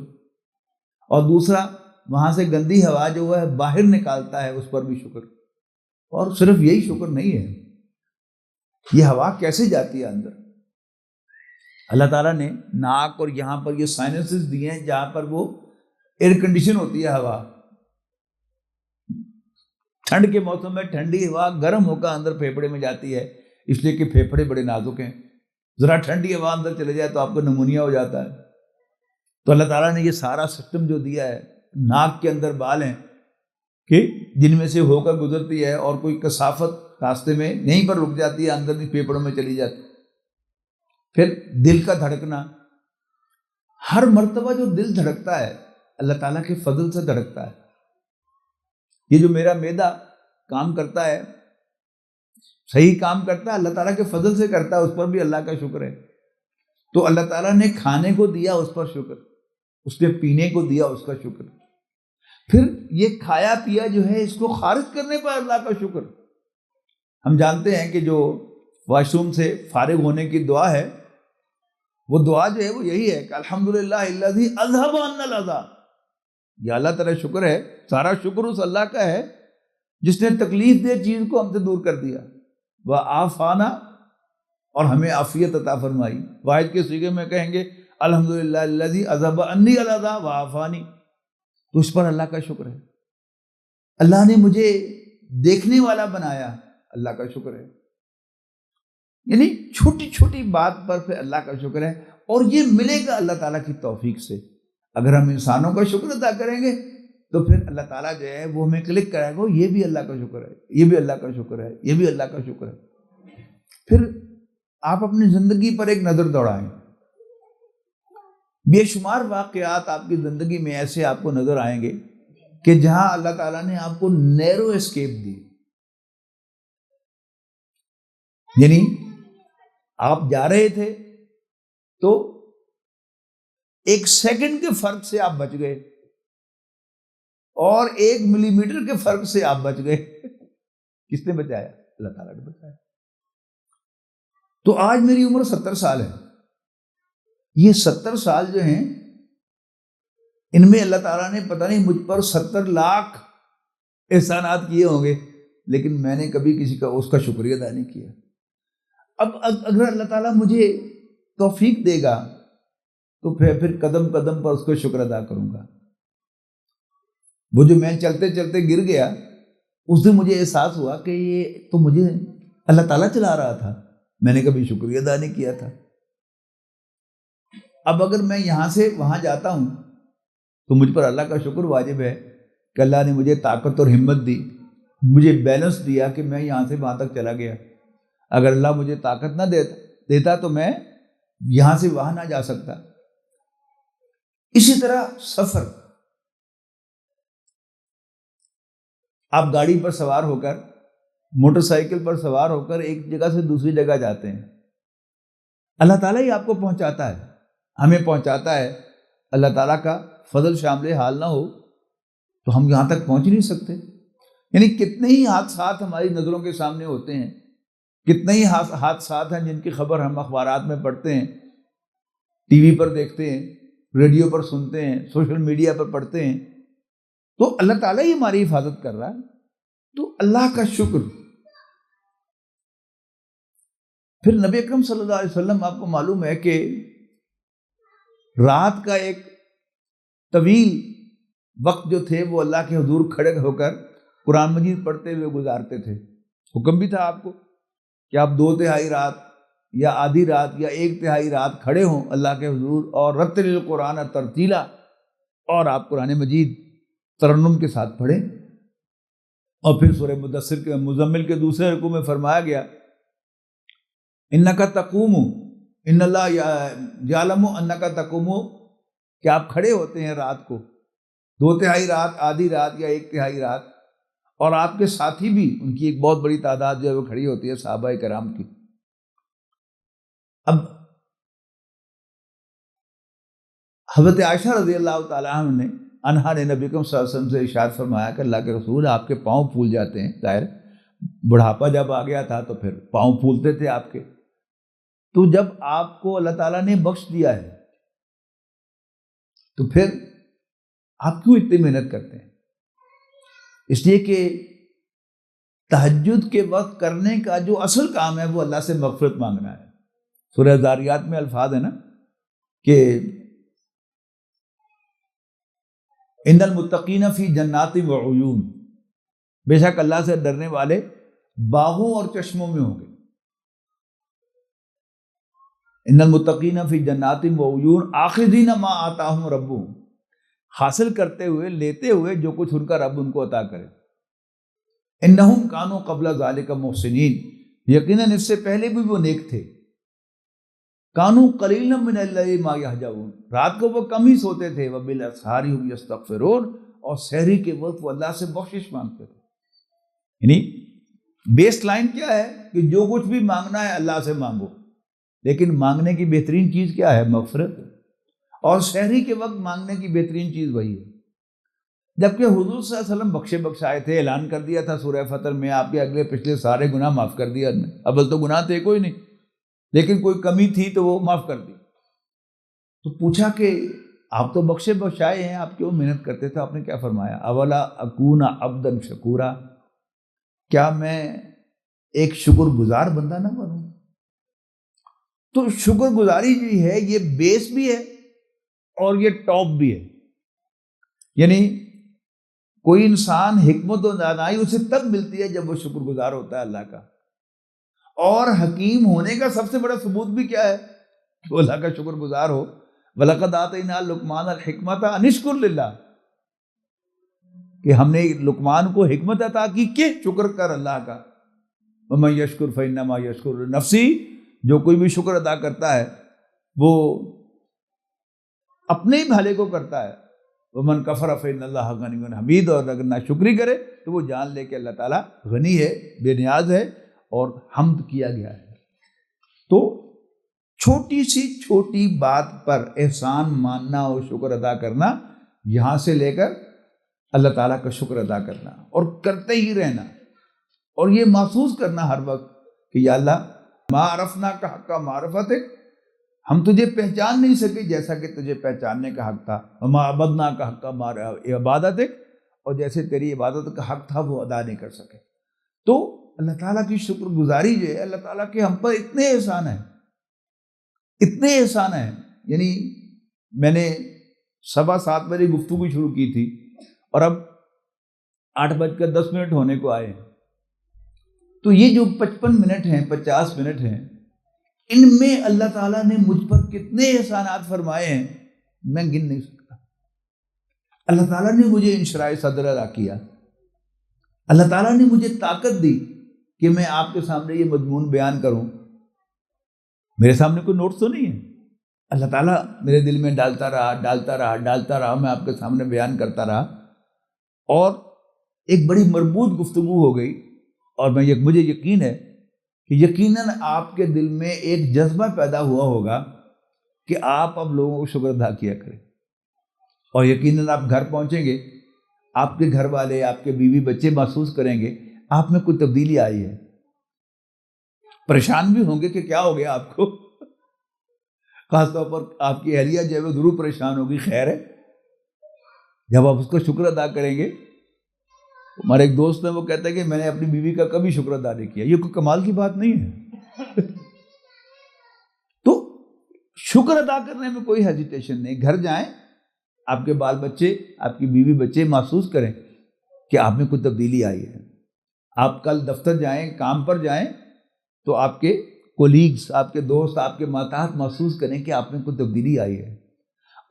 اور دوسرا وہاں سے گندی ہوا جو ہے باہر نکالتا ہے، اس پر بھی شکر۔ اور صرف یہی شکر نہیں ہے، یہ ہوا کیسے جاتی ہے اندر؟ اللہ تعالیٰ نے ناک اور یہاں پر یہ سائنسز دیے ہیں جہاں پر وہ ایئر کنڈیشن ہوتی ہے ہوا. ٹھنڈ کے موسم میں ٹھنڈی ہوا گرم ہو کر اندر پھیپھڑے میں جاتی ہے، اس لیے کہ پھیپھڑے بڑے نازک ہیں. ذرا ٹھنڈی ہوا اندر چلے جائے تو آپ کو نمونیا ہو جاتا ہے. تو اللہ تعالیٰ نے یہ سارا سسٹم جو دیا ہے، ناک کے اندر بال ہیں کہ جن میں سے ہو کر گزرتی ہے اور کوئی کثافت راستے میں یہیں پر رک جاتی ہے، اندر بھی پھیپھڑوں میں چلی جاتی. پھر دل کا دھڑکنا، ہر مرتبہ جو دل دھڑکتا ہے اللہ تعالیٰ کے فضل سے دھڑکتا ہے. یہ جو میرا معدہ کام کرتا ہے، صحیح کام کرتا ہے، اللہ تعالیٰ کے فضل سے کرتا ہے، اس پر بھی اللہ کا شکر ہے. تو اللہ تعالیٰ نے کھانے کو دیا اس پر شکر، اس نے پینے کو دیا اس کا شکر. پھر یہ کھایا پیا جو ہے اس کو خارج کرنے پر اللہ کا شکر. ہم جانتے ہیں کہ جو واش روم سے فارغ ہونے کی دعا ہے، وہ دعا جو ہے وہ یہی ہے کہ الحمدللہ الذی اذھب عنا الاذی. یا اللہ تعالیٰ شکر ہے، سارا شکر اس اللہ کا ہے جس نے تکلیف دہ چیز کو ہم سے دور کر دیا. وعافانا، اور ہمیں عافیت عطا فرمائی. واحد کے صیغے میں کہیں گے الحمدللہ الذی اذھب عنی الاذی وعافانی. تو اس پر اللہ کا شکر ہے. اللہ نے مجھے دیکھنے والا بنایا، اللہ کا شکر ہے. یعنی چھوٹی چھوٹی بات پر پھر اللہ کا شکر ہے. اور یہ ملے گا اللہ تعالیٰ کی توفیق سے. اگر ہم انسانوں کا شکر ادا کریں گے تو پھر اللہ تعالیٰ جو ہے وہ ہمیں کلک کرائے گا، یہ بھی اللہ کا شکر ہے، یہ بھی اللہ کا شکر ہے، یہ بھی اللہ کا شکر ہے. پھر آپ اپنی زندگی پر ایک نظر دوڑائیں. بے شمار واقعات آپ کی زندگی میں ایسے آپ کو نظر آئیں گے کہ جہاں اللہ تعالیٰ نے آپ کو نیرو اسکیپ دی. یعنی آپ جا رہے تھے تو ایک سیکنڈ کے فرق سے آپ بچ گئے اور 1 ملی میٹر کے فرق سے آپ بچ گئے. کس نے بچایا؟ اللہ تعالیٰ نے بچایا. تو آج میری عمر 70 سال ہے. یہ 70 سال جو ہیں ان میں اللہ تعالیٰ نے پتہ نہیں مجھ پر 70 لاکھ احسانات کیے ہوں گے، لیکن میں نے کبھی کسی کا اس کا شکریہ ادا نہیں کیا. اب اگر اللہ تعالیٰ مجھے توفیق دے گا تو پھر قدم قدم پر اس کو شکر ادا کروں گا. وہ جو میں چلتے چلتے گر گیا، اس دن مجھے احساس ہوا کہ یہ تو مجھے اللہ تعالیٰ چلا رہا تھا، میں نے کبھی شکریہ ادا نہیں کیا تھا. اب اگر میں یہاں سے وہاں جاتا ہوں تو مجھ پر اللہ کا شکر واجب ہے کہ اللہ نے مجھے طاقت اور ہمت دی، مجھے بیلنس دیا کہ میں یہاں سے وہاں تک چلا گیا. اگر اللہ مجھے طاقت نہ دیتا تو میں یہاں سے وہاں نہ جا سکتا. اسی طرح سفر، آپ گاڑی پر سوار ہو کر، موٹر سائیکل پر سوار ہو کر ایک جگہ سے دوسری جگہ جاتے ہیں. اللہ تعالیٰ ہی آپ کو پہنچاتا ہے، ہمیں پہنچاتا ہے. اللہ تعالیٰ کا فضل شامل حال نہ ہو تو ہم یہاں تک پہنچ نہیں سکتے. یعنی کتنے ہی حادثات ہماری نظروں کے سامنے ہوتے ہیں، کتنے ہی حادثات ہیں جن کی خبر ہم اخبارات میں پڑھتے ہیں، ٹی وی پر دیکھتے ہیں، ریڈیو پر سنتے ہیں، سوشل میڈیا پر پڑھتے ہیں. تو اللہ تعالیٰ ہی ہماری حفاظت کر رہا ہے. تو اللہ کا شکر. پھر نبی اکرم صلی اللہ علیہ وسلم، آپ کو معلوم ہے کہ رات کا ایک طویل وقت جو تھے وہ اللہ کے حضور کھڑے ہو کر قرآن مجید پڑھتے ہوئے گزارتے تھے. حکم بھی تھا آپ کو کہ آپ 2/3 رات یا آدھی رات یا 1/3 رات کھڑے ہوں اللہ کے حضور اور رتل القرآن ترتیلا، اور آپ قرآن مجید ترنم کے ساتھ پڑھیں. اور پھر سورہ مدثر کے مزمل کے دوسرے رکوع میں فرمایا گیا انک تقوم، ان اللہ یعلم انک تقوم، کہ آپ کھڑے ہوتے ہیں رات کو 2/3 رات، آدھی رات یا 1/3 رات، اور آپ کے ساتھی بھی، ان کی ایک بہت بڑی تعداد جو ہے وہ کھڑی ہوتی ہے صحابہ کرام کی. اب حضرت عائشہ رضی اللہ تعالیٰ عنہا نے نبی صلی اللہ علیہ وسلم سے ارشاد فرمایا کہ اللہ کے رسول آپ کے پاؤں پھول جاتے ہیں. ظاہر بڑھاپا جب آ گیا تھا تو پھر پاؤں پھولتے تھے آپ کے. تو جب آپ کو اللہ تعالیٰ نے بخش دیا ہے تو پھر آپ کیوں اتنی محنت کرتے ہیں؟ اس لیے کہ تہجد کے وقت کرنے کا جو اصل کام ہے وہ اللہ سے مغفرت مانگنا ہے. سورہ ذاریات میں الفاظ ہیں نا کہ ان المتقین فی جنات و عیون، بے شک اللہ سے ڈرنے والے باغوں اور چشموں میں ہوں گے. ان المتقین فی جنات و عیون آخذین ما آتاہم ربہم، حاصل کرتے ہوئے، لیتے ہوئے جو کچھ ان کا رب ان کو عطا کرے. انہم کانوا قبل ذالک محسنین، یقیناً اس سے پہلے بھی وہ نیک تھے. کانوا قلیلا من اللیل ما یہجعون، رات کو وہ کم ہی سوتے تھے. وبالاسحار هم یستغفرون، اور سحری کے وقت وہ اللہ سے بخشش مانگتے تھے. یعنی بیس لائن کیا ہے کہ جو کچھ بھی مانگنا ہے اللہ سے مانگو، لیکن مانگنے کی بہترین چیز کیا ہے؟ مغفرت. اور سحری کے وقت مانگنے کی بہترین چیز وہی ہے. جبکہ حضور صلی اللہ علیہ وسلم بخشے بخشائے تھے، اعلان کر دیا تھا سورہ فطر میں آپ کے اگلے پچھلے سارے گناہ معاف کر دیا. اول تو گناہ تھے کوئی نہیں، لیکن کوئی کمی تھی تو وہ معاف کر دی. تو پوچھا کہ آپ تو بخشے بخشائے ہیں، آپ کیوں محنت کرتے تھے؟ آپ نے کیا فرمایا؟ اولا اکون عبدا شکورا، کیا میں ایک شکر گزار بندہ نہ بنوں؟ تو شکر گزاری جو ہے یہ بیس بھی ہے اور یہ ٹاپ بھی ہے. یعنی کوئی انسان حکمت و دانائی اسے تب ملتی ہے جب وہ شکر گزار ہوتا ہے اللہ کا. اور حکیم ہونے کا سب سے بڑا ثبوت بھی کیا ہے؟ کہ وہ اللہ کا شکر گزار ہو. وَلَقَدْ آتَيْنَا لُقْمَانَ الْحِكْمَةَ أَنِ اشْكُرْ لِلَّهِ، کہ ہم نے لقمان کو حکمت عطا کی کہ شکر کر اللہ کا. وَمَن يَشْكُرْ فَإِنَّمَا يَشْكُرُ لِنَفْسِهِ، جو کوئی بھی شکر ادا کرتا ہے وہ اپنے ہی بھلے کو کرتا ہے. وَمَن كَفَرَ فَإِنَّ اللَّهَ غَنِيٌّ حَمِيدٌ، اور اگر ناشکری کرے تو وہ جان لے کہ اللہ تعالیٰ غنی ہے، بے نیاز ہے اور حمد کیا گیا ہے. تو چھوٹی سی چھوٹی بات پر احسان ماننا اور شکر ادا کرنا، یہاں سے لے کر اللہ تعالیٰ کا شکر ادا کرنا اور کرتے ہی رہنا، اور یہ محسوس کرنا ہر وقت کہ یا اللہ ما عرفناک حق معرفتک، ہم تجھے پہچان نہیں سکے جیسا کہ تجھے پہچاننے کا حق تھا. وما عبدناک حق عبادتک، اور جیسے تیری عبادت کا حق تھا وہ ادا نہیں کر سکے. تو اللہ تعالیٰ کی شکر گزاری جو ہے، اللہ تعالیٰ کے ہم پر اتنے احسان ہیں، اتنے احسان ہیں. یعنی میں نے 7:15 بجے گفتگو شروع کی تھی اور اب 8:10 ہونے کو آئے ہیں. تو یہ جو 55 منٹ ہیں، 50 منٹ ہیں، ان میں اللہ تعالیٰ نے مجھ پر کتنے احسانات فرمائے ہیں میں گن نہیں سکتا. اللہ تعالیٰ نے مجھے انشراح صدر عطا کیا، اللہ تعالیٰ نے مجھے طاقت دی کہ میں آپ کے سامنے یہ مضمون بیان کروں. میرے سامنے کوئی نوٹس تو نہیں ہے، اللہ تعالیٰ میرے دل میں ڈالتا رہا، میں آپ کے سامنے بیان کرتا رہا، اور ایک بڑی مربوط گفتگو ہو گئی. اور مجھے یقین ہے کہ یقیناً آپ کے دل میں ایک جذبہ پیدا ہوا ہوگا کہ آپ اب لوگوں کو شکر ادا کیا کریں. اور یقیناً آپ گھر پہنچیں گے، آپ کے گھر والے، آپ کے بیوی بچے محسوس کریں گے آپ میں کوئی تبدیلی آئی ہے. پریشان بھی ہوں گے کہ کیا ہو گیا آپ کو، خاص طور پر آپ کی اہلیہ جو ہے وہ ضرور پریشان ہوگی. خیر ہے، جب آپ اس کو شکر ادا کریں گے. ہمارے ایک دوست ہے، وہ کہتا ہے کہ میں نے اپنی بیوی کا کبھی شکر ادا نہیں کیا. یہ کوئی کمال کی بات نہیں ہے. تو شکر ادا کرنے میں کوئی ہیزیٹیشن نہیں. گھر جائیں، آپ کے بال بچے، آپ کی بیوی بچے محسوس کریں کہ آپ میں کوئی تبدیلی آئی ہے. آپ کل دفتر جائیں، کام پر جائیں، تو آپ کے کولیگز، آپ کے دوست، آپ کے ماتحت محسوس کریں کہ آپ میں کوئی تبدیلی آئی ہے.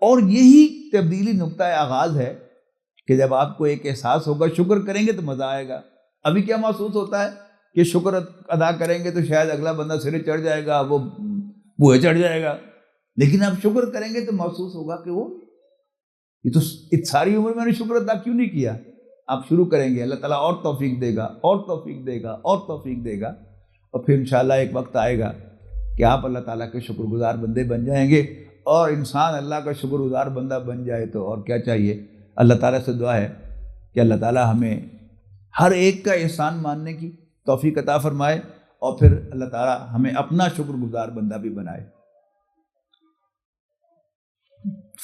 اور یہی تبدیلی نقطۂ آغاز ہے کہ جب آپ کو ایک احساس ہوگا شکر کریں گے تو مزہ آئے گا. ابھی کیا محسوس ہوتا ہے کہ شکر ادا کریں گے تو شاید اگلا بندہ سرے چڑھ جائے گا، وہ بوئے چڑھ جائے گا. لیکن آپ شکر کریں گے تو محسوس ہوگا کہ وہ یہ تو ساری عمر میں نے شکر ادا کیوں نہیں کیا. آپ شروع کریں گے، اللہ تعالیٰ اور توفیق دے گا، اور توفیق دے گا، اور توفیق دے گا. اور پھر انشاءاللہ ایک وقت آئے گا کہ آپ اللہ تعالیٰ کے شکر گزار بندے بن جائیں گے. اور انسان اللہ کا شکر گزار بندہ بن جائے تو اور کیا چاہیے. اللہ تعالیٰ سے دعا ہے کہ اللہ تعالیٰ ہمیں ہر ایک کا احسان ماننے کی توفیق عطا فرمائے، اور پھر اللہ تعالیٰ ہمیں اپنا شکر گزار بندہ بھی بنائے.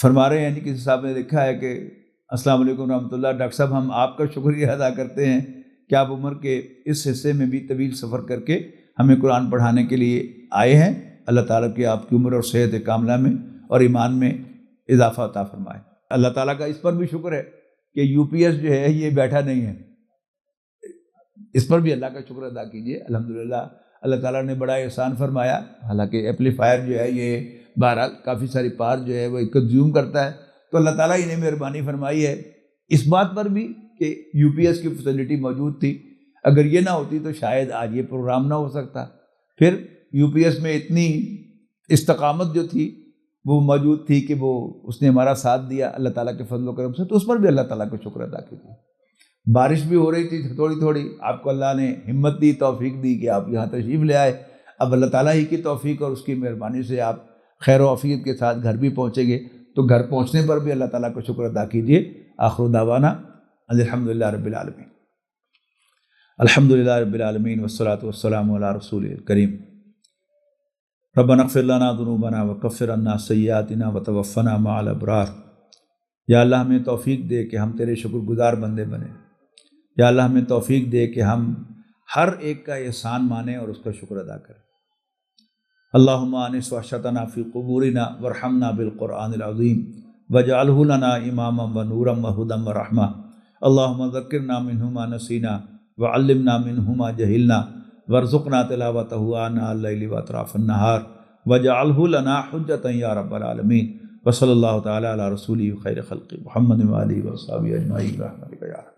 فرما رہے ہیں یعنی کسی صاحب نے لکھا ہے کہ السلام علیکم رحمۃ اللہ، ڈاکٹر صاحب ہم آپ کا شکریہ ادا کرتے ہیں کہ آپ عمر کے اس حصے میں بھی طویل سفر کر کے ہمیں قرآن پڑھانے کے لیے آئے ہیں. اللہ تعالیٰ کی آپ کی عمر اور صحت کاملہ میں اور ایمان میں اضافہ عطا فرمائے۔ اللہ تعالیٰ کا اس پر بھی شکر ہے کہ یو پی ایس جو ہے یہ بیٹھا نہیں ہے، اس پر بھی اللہ کا شکر ادا کیجیے۔ الحمدللہ اللہ تعالیٰ نے بڑا احسان فرمایا، حالانکہ ایمپلیفائر جو ہے یہ بہرحال کافی ساری پار جو ہے وہ کنزیوم کرتا ہے، تو اللہ تعالیٰ ہی نے مہربانی فرمائی ہے اس بات پر بھی کہ یو پی ایس کی فیسلٹی موجود تھی۔ اگر یہ نہ ہوتی تو شاید آج یہ پروگرام نہ ہو سکتا۔ پھر یو پی ایس میں اتنی استقامت جو تھی وہ موجود تھی کہ وہ اس نے ہمارا ساتھ دیا اللہ تعالیٰ کے فضل و کرم سے، تو اس پر بھی اللہ تعالیٰ کو شکر ادا کیجیے۔ بارش بھی ہو رہی تھی تھوڑی تھوڑی، آپ کو اللہ نے ہمت دی، توفیق دی کہ آپ یہاں تشریف لے آئے۔ اب اللہ تعالیٰ ہی کی توفیق اور اس کی مہربانی سے آپ خیر و عافیت کے ساتھ گھر بھی پہنچیں گے، تو گھر پہنچنے پر بھی اللہ تعالیٰ کو شکر ادا کیجیے۔ آخر دعوانا الحمدللہ رب العالمین، الحمدللہ رب العالمین والصلاة والسلام علی رسول الکریم۔ ربنا اغفر لنا ذنوبنا وکفر عنا سیئاتنا وتوفنا مع الابرار۔ یا اللہ ہمیں توفیق دے کہ ہم تیرے شکر گزار بندے بنیں۔ یا اللہ ہمیں توفیق دے کہ ہم ہر ایک کا احسان مانیں اور اس کا شکر ادا کریں۔ اللہم آنس وحشتنا فی قبورنا وارحمنا بالقرآن العظیم واجعلہ لنا اماما ونورا وہدی ورحمہ۔ اللہم ذکرنا منہ ما نسینا وعلمنا منہ ما جہلنا وارزقنا تلاوتہ آناء اللیل واطراف النہار واجعلہ لنا حجۃ یا رب العالمین۔ وصلی اللہ تعالی علی رسولہ خیر خلق محمد وآلہ وصحبہ اجمعین برحمتک یا رب۔